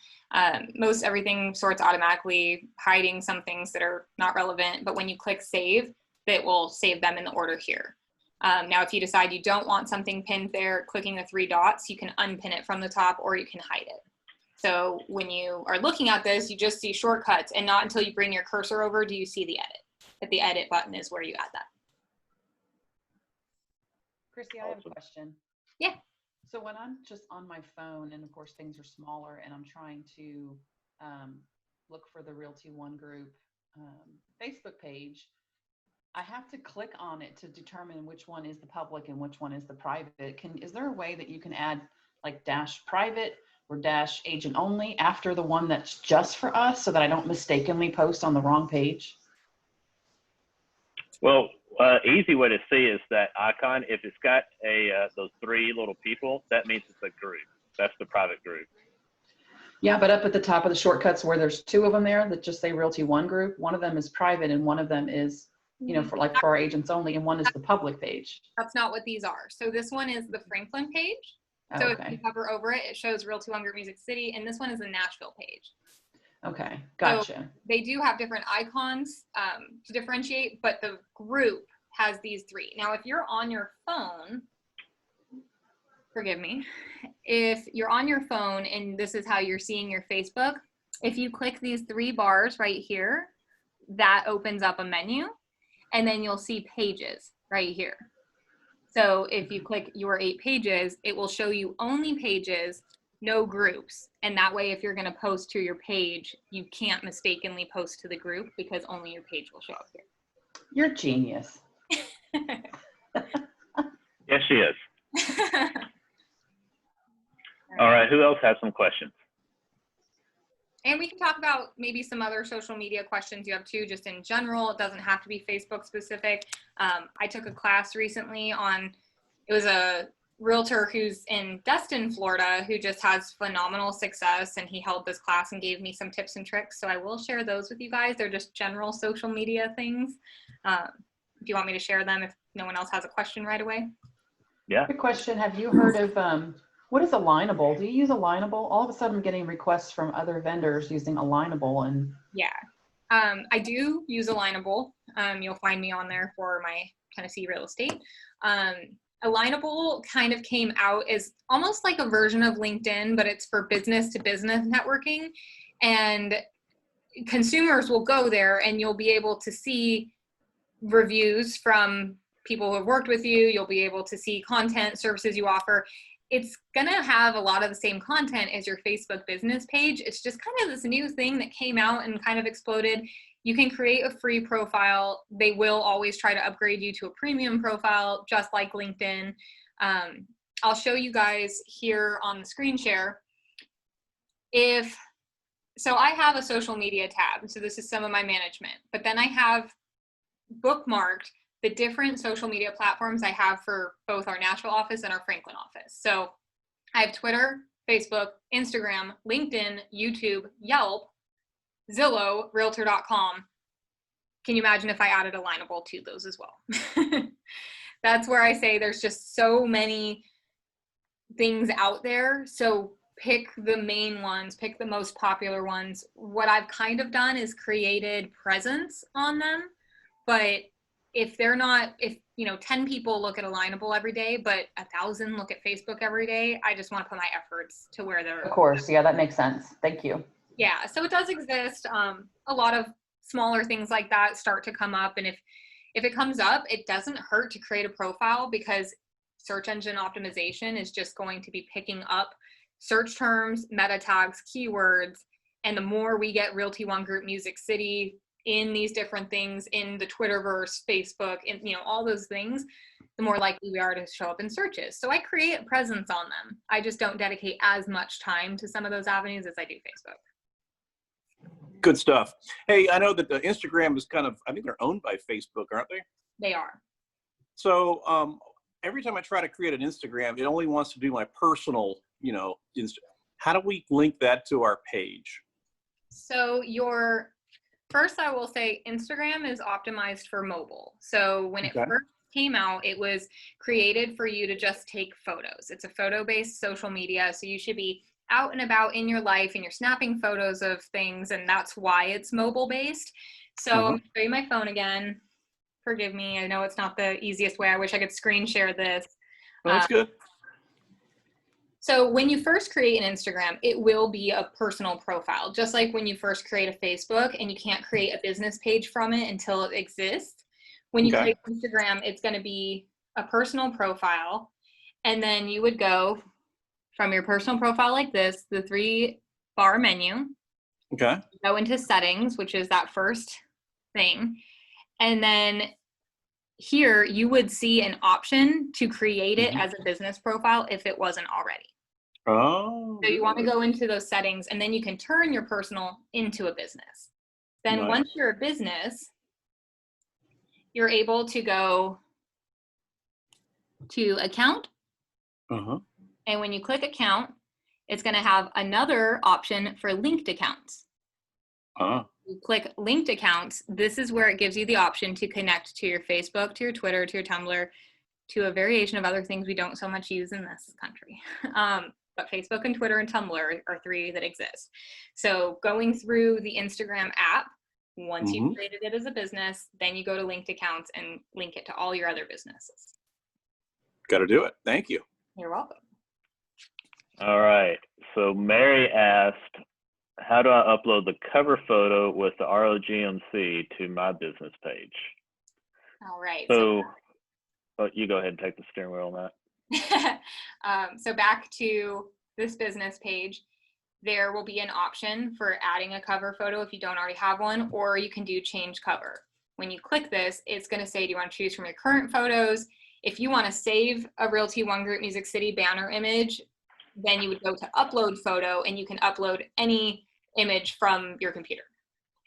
Most everything sorts automatically, hiding some things that are not relevant. But when you click save, it will save them in the order here. Now, if you decide you don't want something pinned there, clicking the 3 dots, you can unpin it from the top or you can hide it. So when you are looking at this, you just see shortcuts, and not until you bring your cursor over do you see the edit. But the edit button is where you add that. Chrissy, I have a question. Yeah. So when I'm just on my phone, and of course things are smaller, and I'm trying to look for the Realty One Group Facebook page, I have to click on it to determine which one is the public and which one is the private. Is there a way that you can add like dash private or dash agent only after the one that's just for us, so that I don't mistakenly post on the wrong page? Well, easy way to see is that icon. If it's got those 3 little people, that means it's a group. That's the private group. Yeah, but up at the top of the shortcuts where there's 2 of them there that just say Realty One Group, one of them is private and one of them is, you know, for our agents only, and one is the public page. That's not what these are. So this one is the Franklin page. So if you hover over it, it shows Realty One Group Music City, and this one is the Nashville page. Okay, gotcha. So they do have different icons to differentiate, but the group has these 3. Now, if you're on your phone, forgive me, if you're on your phone and this is how you're seeing your Facebook, if you click these 3 bars right here, that opens up a menu, and then you'll see pages right here. So if you click your 8 pages, it will show you only pages, no groups. And that way, if you're going to post to your page, you can't mistakenly post to the group because only your page will show up here. You're genius. Yes, she is. All right, who else has some questions? And we can talk about maybe some other social media questions you have too, just in general. It doesn't have to be Facebook specific. I took a class recently on, it was a realtor who's in Destin, Florida, who just has phenomenal success, and he held this class and gave me some tips and tricks. So I will share those with you guys. They're just general social media things. Do you want me to share them if no one else has a question right away? Yeah. Good question. Have you heard of, what is Alignable? Do you use Alignable? All of a sudden I'm getting requests from other vendors using Alignable. And yeah, I do use Alignable. You'll find me on there for my Tennessee real estate. Alignable kind of came out as almost like a version of LinkedIn, but it's for business to business networking. And consumers will go there and you'll be able to see reviews from people who have worked with you. You'll be able to see content, services you offer. It's gonna have a lot of the same content as your Facebook business page. It's just kind of this new thing that came out and kind of exploded. You can create a free profile. They will always try to upgrade you to a premium profile, just like LinkedIn. I'll show you guys here on the screen share. So I have a social media tab. So this is some of my management, but then I have bookmarked the different social media platforms I have for both our Nashville office and our Franklin office. So I have Twitter, Facebook, Instagram, LinkedIn, YouTube, Yelp, Zillow, Realtor.com. Can you imagine if I added Alignable to those as well? That's where I say there's just so many things out there. So pick the main ones, pick the most popular ones. What I've kind of done is created presence on them, but if 10 people look at Alignable every day, but 1,000 look at Facebook every day, I just want to put my efforts to where they're. of course, yeah, that makes sense. Thank you. Yeah, so it does exist. A lot of smaller things like that start to come up, and if it comes up, it doesn't hurt to create a profile, because search engine optimization is just going to be picking up search terms, meta tags, keywords, and the more we get Realty One Group Music City in these different things, in the Twitterverse, Facebook, and all those things, the more likely we are to show up in searches. So I create a presence on them. I just don't dedicate as much time to some of those avenues as I do Facebook. Good stuff. Hey, I know that the Instagram is I think they're owned by Facebook, aren't they? They are. So every time I try to create an Instagram, it only wants to do my personal, how do we link that to our page? So first, I will say Instagram is optimized for mobile. So when it first came out, it was created for you to just take photos. It's a photo-based social media, so you should be out and about in your life and you're snapping photos of things, and that's why it's mobile-based. So I'm going to show you my phone again. Forgive me, I know it's not the easiest way. I wish I could screen share this. Oh, that's good. So when you first create an Instagram, it will be a personal profile, just like when you first create a Facebook, and you can't create a business page from it until it exists. When you create Instagram, it's going to be a personal profile, and then you would go from your personal profile like this, the 3-bar menu. Okay. Go into settings, which is that first thing, and then here you would see an option to create it as a business profile if it wasn't already. Oh. So you want to go into those settings, and then you can turn your personal into a business. Then once you're a business, you're able to go to account. And when you click account, it's going to have another option for linked accounts. You click linked accounts. This is where it gives you the option to connect to your Facebook, to your Twitter, to your Tumblr, to a variation of other things we don't so much use in this country. But Facebook and Twitter and Tumblr are 3 that exist. So going through the Instagram app, once you've created it as a business, then you go to linked accounts and link it to all your other businesses. Got to do it. Thank you. You're welcome. All right. So Mary asked, how do I upload the cover photo with the ROGMC to my business page? All right. So you go ahead and take the steering wheel on that. So back to this business page, there will be an option for adding a cover photo if you don't already have one, or you can do change cover. When you click this, it's going to say, do you want to choose from your current photos? If you want to save a Realty One Group Music City banner image, then you would go to upload photo, and you can upload any image from your computer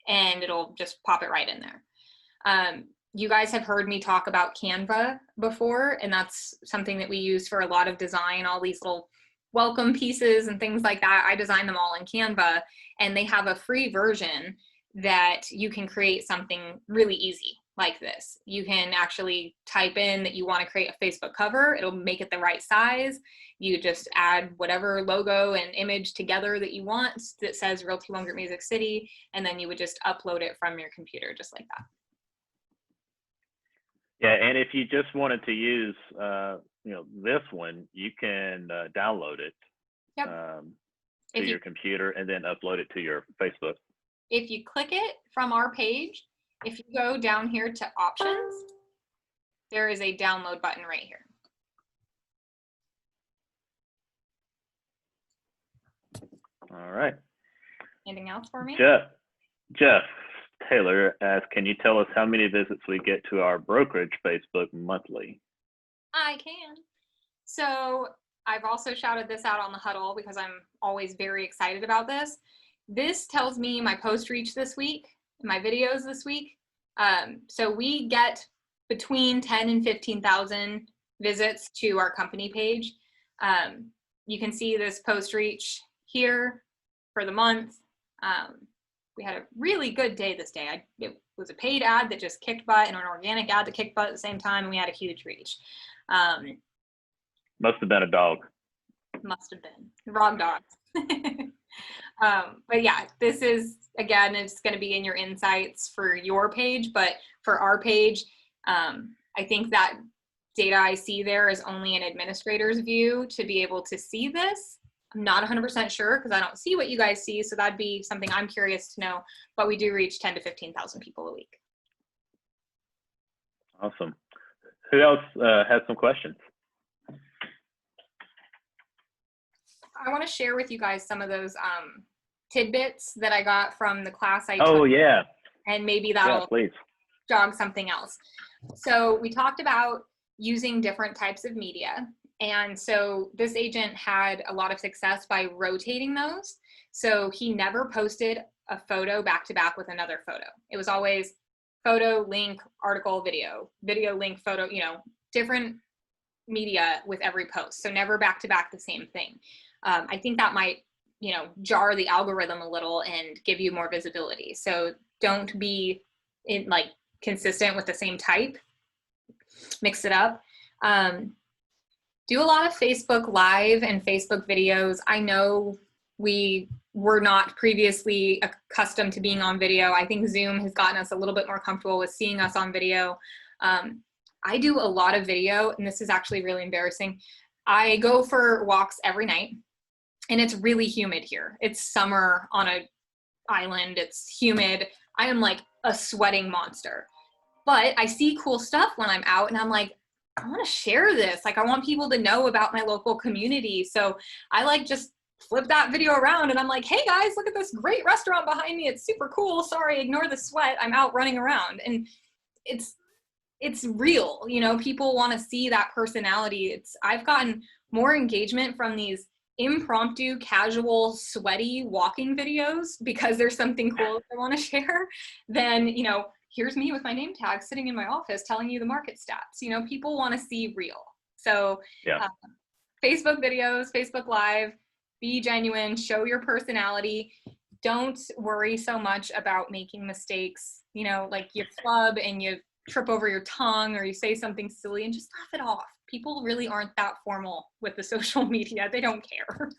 and it'll just pop it right in there. You guys have heard me talk about Canva before, and that's something that we use for a lot of design, all these little welcome pieces and things like that. I design them all in Canva, and they have a free version that you can create something really easy like this. You can actually type in that you want to create a Facebook cover. It'll make it the right size. You just add whatever logo and image together that you want that says Realty One Group Music City, and then you would just upload it from your computer just like that. Yeah, and if you just wanted to use, this one, you can download it to your computer and then upload it to your Facebook. If you click it from our page, if you go down here to options, there is a download button right here. All right. Anything else for me? Jeff Taylor asked, can you tell us how many visits we get to our brokerage Facebook monthly? I can. So I've also shouted this out on the huddle because I'm always very excited about this. This tells me my post reach this week, my videos this week. So we get between 10 and 15,000 visits to our company page. You can see this post reach here for the month. We had a really good day this day. It was a paid ad that just kicked butt and an organic ad that kicked butt at the same time, and we had a huge reach. Must have been a dog. Must have been. Wrong dog. But yeah, this is, again, it's going to be in your insights for your page, but for our page, I think that data I see there is only an administrator's view to be able to see this. I'm not 100% sure because I don't see what you guys see, so that'd be something I'm curious to know, but we do reach 10 to 15,000 people a week. Awesome. Who else has some questions? I want to share with you guys some of those tidbits that I got from the class I took. Oh, yeah. And maybe that'll jog something else. So we talked about using different types of media. And so this agent had a lot of success by rotating those. So he never posted a photo back to back with another photo. It was always photo, link, article, video, video, link, photo, different media with every post. So never back to back the same thing. I think that might, jar the algorithm a little and give you more visibility. So don't be consistent with the same type. mix it up. Do a lot of Facebook Live and Facebook videos. I know we were not previously accustomed to being on video. I think Zoom has gotten us a little bit more comfortable with seeing us on video. I do a lot of video, and this is actually really embarrassing. I go for walks every night, and it's really humid here. It's summer on an island. It's humid. I am like a sweating monster. But I see cool stuff when I'm out, and I'm like, I want to share this. Like, I want people to know about my local community. So I like just flip that video around, and I'm like, hey guys, look at this great restaurant behind me. It's super cool. Sorry, ignore the sweat. I'm out running around. And it's real. You know, people want to see that personality. I've gotten more engagement from these impromptu, casual, sweaty walking videos because there's something cool that I want to share than, you know, here's me with my name tag sitting in my office telling you the market stats. You know, people want to see real. So Facebook videos, Facebook Live, be genuine, show your personality. Don't worry so much about making mistakes. You know, like you flub and you trip over your tongue or you say something silly, and just laugh it off. People really aren't that formal with the social media. They don't care.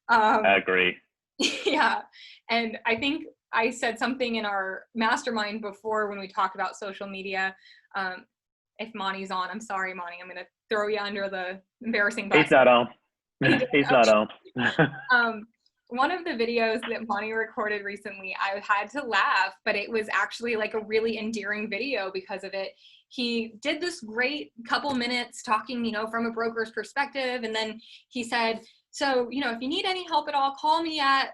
I agree. Yeah. And I think I said something in our mastermind before when we talked about social media. If Monty's on, I'm sorry, Monty, I'm going to throw you under the embarrassing bus. He's not on. He's not on. One of the videos that Monty recorded recently, I had to laugh, but it was actually like a really endearing video because of it. He did this great couple minutes talking, you know, from a broker's perspective. And then he said, so, you know, if you need any help at all, call me at,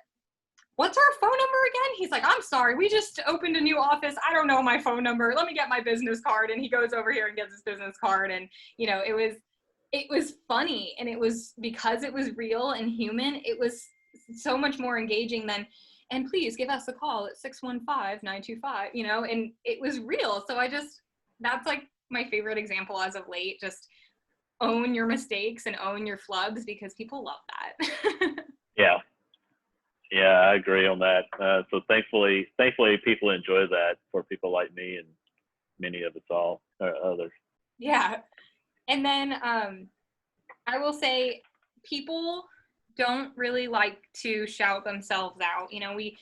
what's our phone number again? He's like, I'm sorry, we just opened a new office. I don't know my phone number. Let me get my business card. And he goes over here and gets his business card. And, you know, it was funny. And it was, because it was real and human, it was so much more engaging than, and please give us a call at 615-925, you know, and it was real. So that's like my favorite example as of late. Just own your mistakes and own your flubs because people love that. Yeah, I agree on that. So thankfully people enjoy that for people like me and many of us all, others. Yeah. And then I will say people don't really like to shout themselves out. You know, we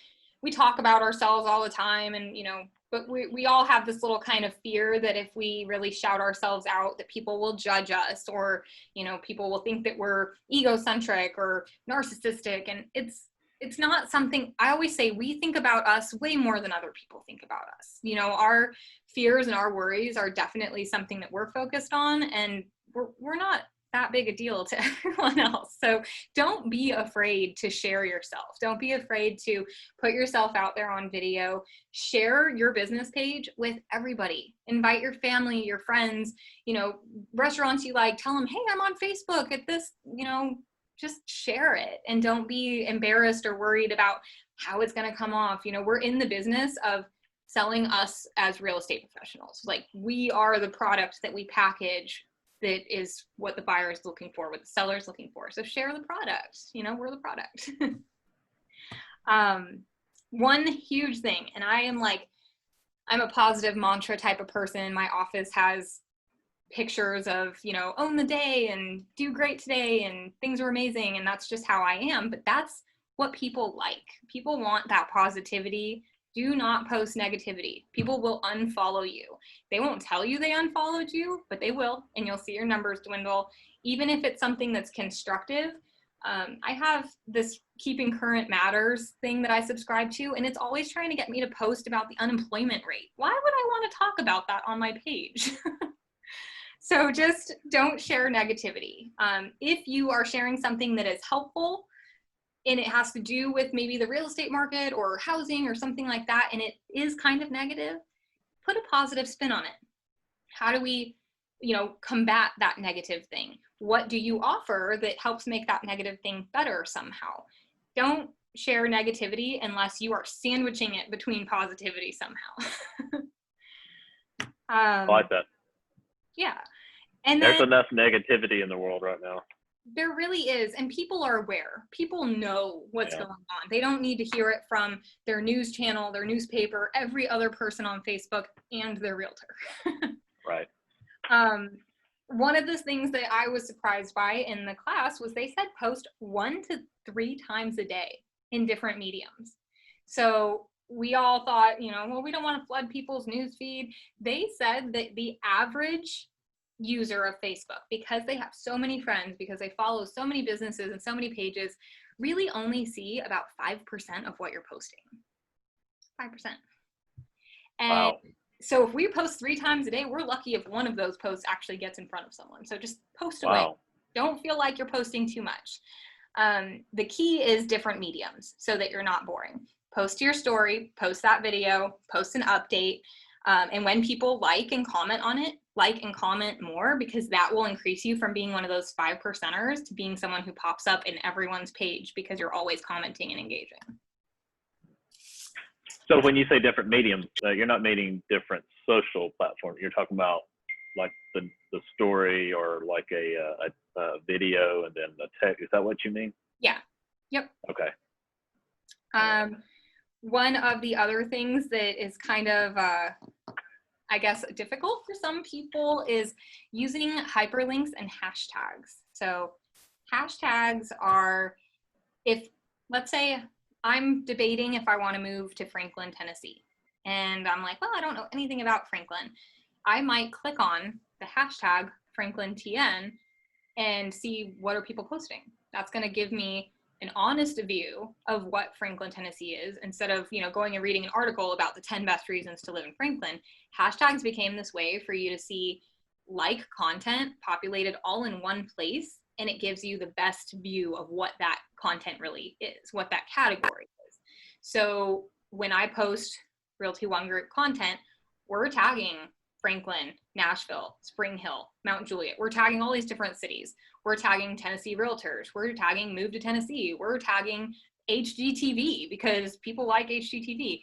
talk about ourselves all the time, and, you know, but we all have this little kind of fear that if we really shout ourselves out, that people will judge us, or, you know, people will think that we're egocentric or narcissistic. And it's not something, I always say, we think about us way more than other people think about us. You know, our fears and our worries are definitely something that we're focused on, and we're not that big a deal to everyone else. So don't be afraid to share yourself. Don't be afraid to put yourself out there on video. Share your business page with everybody. Invite your family, your friends, you know, restaurants you like, tell them, hey, I'm on Facebook at this, you know, just share it, and don't be embarrassed or worried about how it's going to come off. You know, we're in the business of selling us as real estate professionals. Like, we are the product that we package that is what the buyer is looking for, what the seller is looking for. So share the product, you know, we're the product. One huge thing, and I'm a positive mantra type of person. My office has pictures of, you know, own the day and do great today and things are amazing. And that's just how I am. But that's what people like. People want that positivity. Do not post negativity. People will unfollow you. They won't tell you they unfollowed you, but they will, and you'll see your numbers dwindle. Even if it's something that's constructive. I have this Keeping Current Matters thing that I subscribe to, and it's always trying to get me to post about the unemployment rate. Why would I want to talk about that on my page? So just don't share negativity. If you are sharing something that is helpful, and it has to do with maybe the real estate market or housing or something like that, and it is kind of negative, put a positive spin on it. How do we, you know, combat that negative thing? What do you offer that helps make that negative thing better somehow? Don't share negativity unless you are sandwiching it between positivity somehow. I like that. Yeah. And there's then, enough negativity in the world right now. There really is, and people are aware. People know what's going on. They don't need to hear it from their news channel, their newspaper, every other person on Facebook, and their realtor. Right. One of the things that I was surprised by in the class was they said post 1 to 3 times a day in different mediums. So we all thought, well, we don't want to flood people's news feed. They said that the average user of Facebook, because they have so many friends, because they follow so many businesses and so many pages, really only see about 5% of what you're posting. 5%. And Wow. so if we post 3 times a day, we're lucky if one of those posts actually gets in front of someone. So just post away. Wow. Don't feel like you're posting too much. The key is different mediums so that you're not boring. Post to your story, post that video, post an update. And when people like and comment on it, like and comment more, because that will increase you from being one of those 5%ers to being someone who pops up in everyone's page because you're always commenting and engaging. So when you say different mediums, you're not meaning different social platforms. You're talking about like the story or like a video and then the text. Is that what you mean? Yeah. Yep. Okay. One of the other things that is kind of, I guess, difficult for some people is using hyperlinks and hashtags. So hashtags are, if, let's say, I'm debating if I want to move to Franklin, Tennessee. And I'm like, well, I don't know anything about Franklin. I might click on the hashtag FranklinTN and see what are people posting. That's going to give me an honest view of what Franklin, Tennessee is, instead of, going and reading an article about the 10 best reasons to live in Franklin. Hashtags became this way for you to see like content populated all in one place, and it gives you the best view of what that content really is, what that category is. So when I post Realty One Group content, we're tagging Franklin, Nashville, Spring Hill, Mount Juliet. We're tagging all these different cities. We're tagging Tennessee realtors. We're tagging Move to Tennessee. We're tagging HGTV because people like HGTV.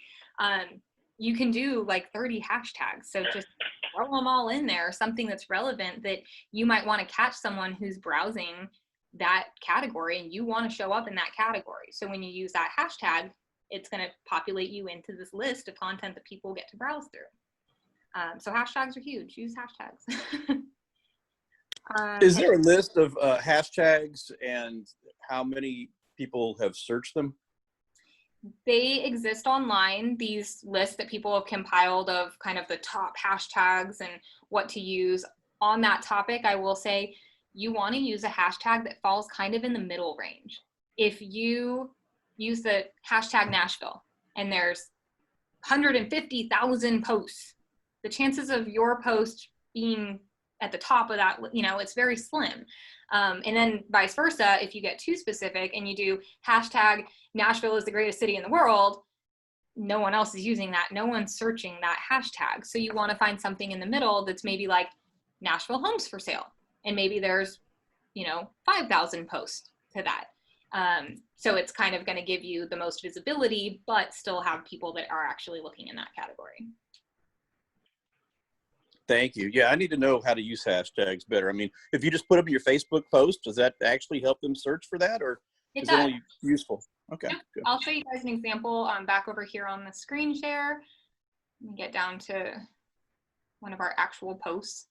You can do like 30 hashtags. So just throw them all in there, something that's relevant that you might want to catch someone who's browsing that category and you want to show up in that category. So when you use that hashtag, it's going to populate you into this list of content that people get to browse through. So hashtags are huge. Use hashtags. Is there a list of hashtags and how many people have searched them? They exist online, these lists that people have compiled of kind of the top hashtags and what to use. On that topic, I will say you want to use a hashtag that falls kind of in the middle range. If you use the hashtag Nashville and there's 150,000 posts, the chances of your post being at the top of that, it's very slim. And then vice versa, if you get too specific and you do hashtag Nashville is the greatest city in the world, no one else is using that. No one's searching that hashtag. So you want to find something in the middle that's maybe like Nashville homes for sale. And maybe there's, 5,000 posts to that. So it's kind of going to give you the most visibility, but still have people that are actually looking in that category. Thank you. Yeah, I need to know how to use hashtags better. I mean, if you just put them in your Facebook post, does that actually help them search for that, or is it only useful? Okay. Yeah. Good. I'll show you guys an example back over here on the screen share. Let me get down to one of our actual posts.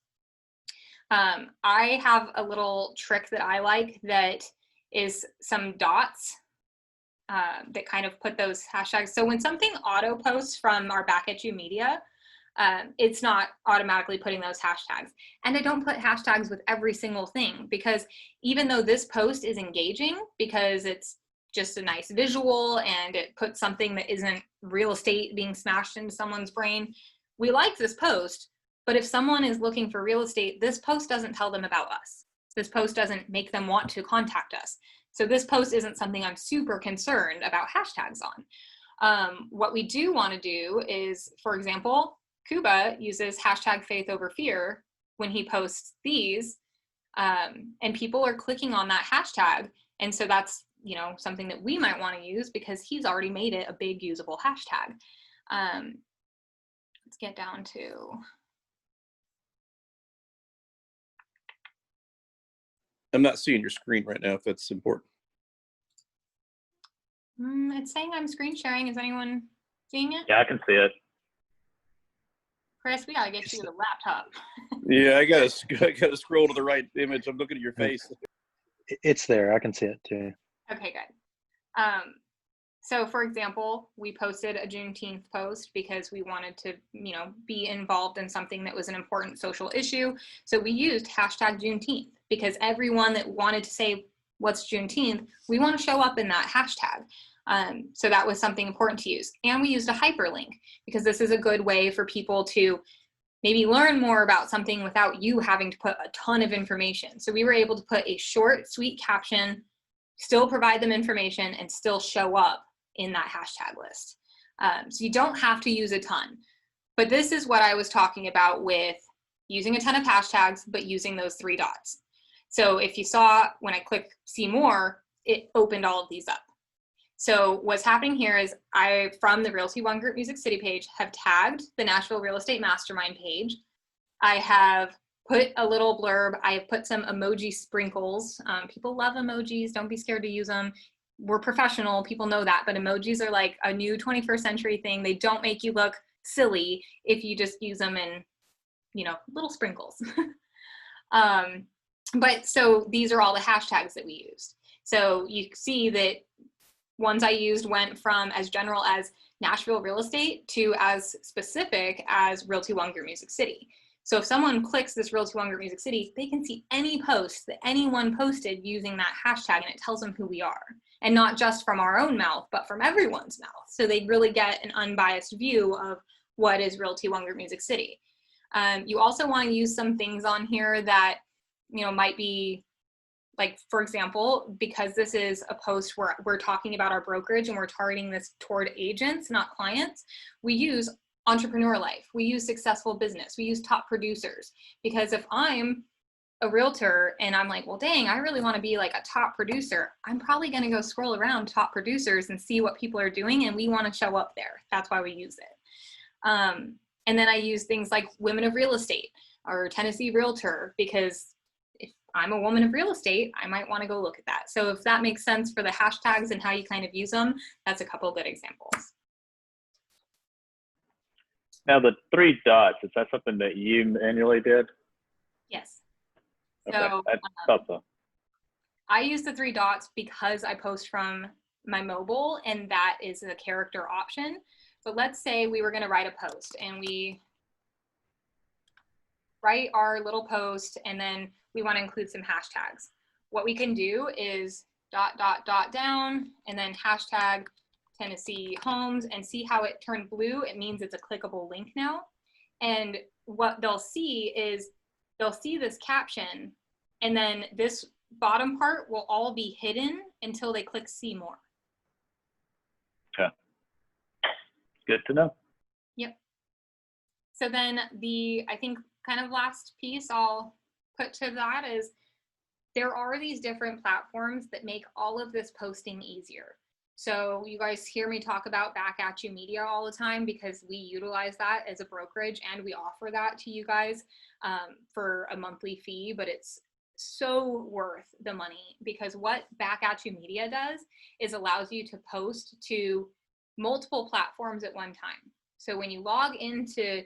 I have a little trick that I like that is some dots that kind of put those hashtags. So when something auto posts from our Back at You media, it's not automatically putting those hashtags. And I don't put hashtags with every single thing, because even though this post is engaging because it's just a nice visual and it puts something that isn't real estate being smashed into someone's brain, we like this post. But if someone is looking for real estate, this post doesn't tell them about us. This post doesn't make them want to contact us. So this post isn't something I'm super concerned about hashtags on. What we do want to do is, for example, Kuba uses hashtag faith over fear when he posts these, and people are clicking on that hashtag. And so that's, something that we might want to use because he's already made it a big usable hashtag. Let's get down to. I'm not seeing your screen right now, if that's important. It's saying I'm screen sharing. Is anyone seeing it? Yeah, I can see it. Chris, we gotta get you the laptop. Yeah, I gotta scroll to the right image. I'm looking at your face. It's there. I can see it too. Okay, good. So for example, we posted a Juneteenth post because we wanted to, be involved in something that was an important social issue. So we used hashtag Juneteenth because everyone that wanted to say what's Juneteenth, we want to show up in that hashtag. So that was something important to use. And we used a hyperlink because this is a good way for people to maybe learn more about something without you having to put a ton of information. So we were able to put a short, sweet caption, still provide them information, and still show up in that hashtag list. So you don't have to use a ton. But this is what I was talking about with using a ton of hashtags, but using those 3 dots. So if you saw when I click see more, it opened all of these up. So what's happening here is I, from the Realty One Group Music City page, have tagged the Nashville Real Estate Mastermind page. I have put a little blurb. I have put some emoji sprinkles. People love emojis. Don't be scared to use them. We're professional. People know that. But emojis are like a new 21st century thing. They don't make you look silly if you just use them in, little sprinkles. But so these are all the hashtags that we used. So you see that ones I used went from as general as Nashville real estate to as specific as Realty One Group Music City. So if someone clicks this Realty One Group Music City, they can see any post that anyone posted using that hashtag, and it tells them who we are. And not just from our own mouth, but from everyone's mouth. So they really get an unbiased view of what is Realty One Group Music City. You also want to use some things on here that, might be, like, for example, because this is a post where we're talking about our brokerage and we're targeting this toward agents, not clients, we use entrepreneur life, we use successful business, we use top producers. Because if I'm a realtor and I'm like, well, dang, I really want to be like a top producer, I'm probably going to go scroll around top producers and see what people are doing, and we want to show up there. That's why we use it. And then I use things like Women of Real Estate or Tennessee Realtor, because if I'm a woman of real estate, I might want to go look at that. So if that makes sense for the hashtags and how you kind of use them, that's a couple of good examples. Now the 3 dots, is that something that you manually did? Yes. Okay, So I thought so. I use the 3 dots because I post from my mobile, and that is a character option. But let's say we were going to write a post, and we write our little post, and then we want to include some hashtags. What we can do is ... down, and then hashtag Tennessee homes, and see how it turned blue. It means it's a clickable link now. And what they'll see is they'll see this caption, and then this bottom part will all be hidden until they click see more. Okay. Good to know. Yep. So then I think kind of last piece I'll put to that is there are these different platforms that make all of this posting easier. So you guys hear me talk about Back At You Media all the time because we utilize that as a brokerage, and we offer that to you guys for a monthly fee, but it's so worth the money, because what Back At You Media does is allows you to post to multiple platforms at one time. So when you log into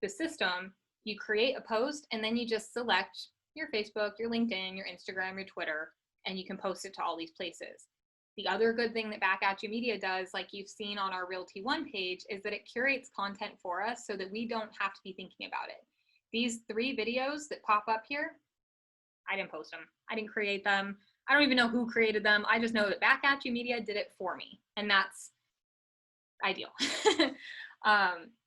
the system, you create a post, and then you just select your Facebook, your LinkedIn, your Instagram, your Twitter, and you can post it to all these places. The other good thing that Back At You Media does, like you've seen on our Realty One page, is that it curates content for us so that we don't have to be thinking about it. These 3 videos that pop up here, I didn't post them. I didn't create them. I don't even know who created them. I just know that Back At You Media did it for me, and that's ideal.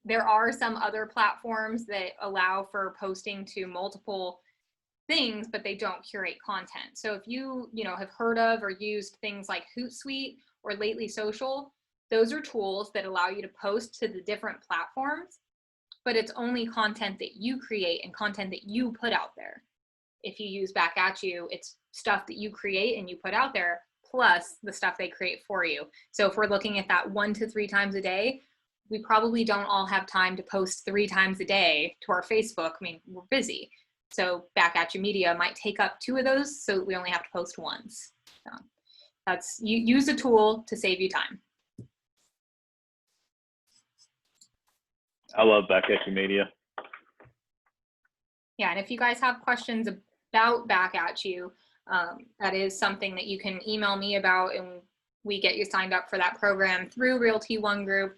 There are some other platforms that allow for posting to multiple things, but they don't curate content. So if you have heard of or used things like Hootsuite or Lately Social, those are tools that allow you to post to the different platforms, but it's only content that you create and content that you put out there. If you use Back At You, it's stuff that you create and you put out there, plus the stuff they create for you. So if we're looking at that 1 to 3 times a day, we probably don't all have time to post 3 times a day to our Facebook. I mean, we're busy. So Back At You Media might take up 2 of those, so we only have to post once. So that's, you use a tool to save you time. I love Back At You Media. Yeah, and if you guys have questions about Back At You, that is something that you can email me about, and we get you signed up for that program through Realty One Group.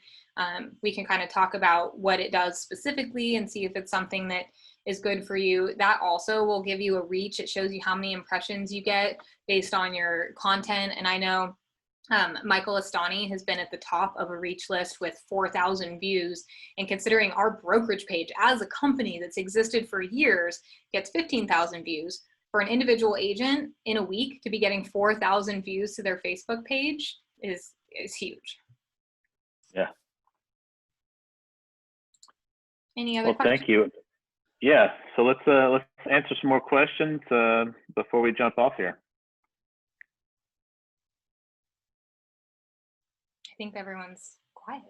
We can kind of talk about what it does specifically and see if it's something that is good for you. That also will give you a reach. It shows you how many impressions you get based on your content. And I know Michael Astani has been at the top of a reach list with 4,000 views. And considering our brokerage page as a company that's existed for years gets 15,000 views, for an individual agent in a week to be getting 4,000 views to their Facebook page is huge. Yeah. Any other Well, questions? thank you. Yeah. So let's answer some more questions before we jump off here. I think everyone's quiet.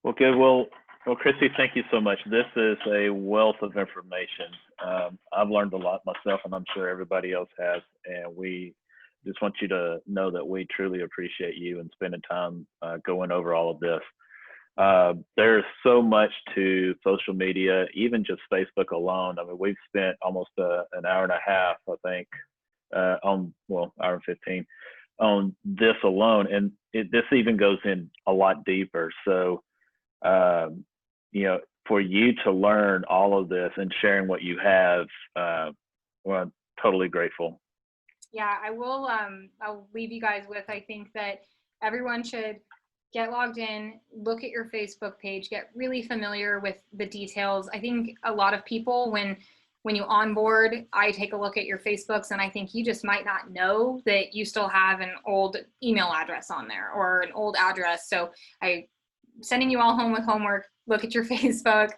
Well, good. Well, Chrissy, thank you so much. This is a wealth of information. I've learned a lot myself, and I'm sure everybody else has. And we just want you to know that we truly appreciate you and spending time going over all of this. There's so much to social media, even just Facebook alone. I mean, we've spent almost an hour and a half, I think, hour and 15 on this alone. And this even goes in a lot deeper. So, for you to learn all of this and sharing what you have, we're totally grateful. Yeah, I will. I'll leave you guys with, I think that everyone should get logged in, look at your Facebook page, get really familiar with the details. I think a lot of people, when you onboard, I take a look at your Facebooks and I think you just might not know that you still have an old email address on there or an old address. So I'm sending you all home with homework. Look at your Facebook,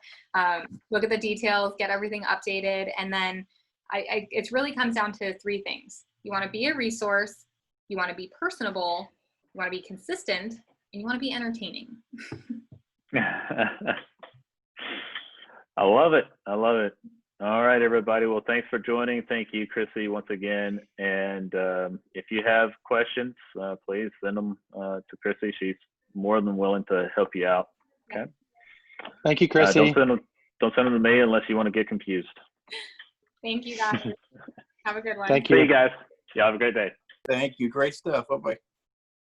look at the details, get everything updated. And then it really comes down to three things. You want to be a resource, you want to be personable, you want to be consistent, and you want to be entertaining. I love it. I love it. All right, everybody. Well, thanks for joining. Thank you, Chrissy, once again. And if you have questions, please send them to Chrissy. She's more than willing to help you out. Okay. Thank you, Chrissy. Don't send them to me unless you want to get confused. Thank you, guys. Have a good one. Thank See you. you guys. Yeah, have a great day. Thank you. Great stuff. Bye-bye.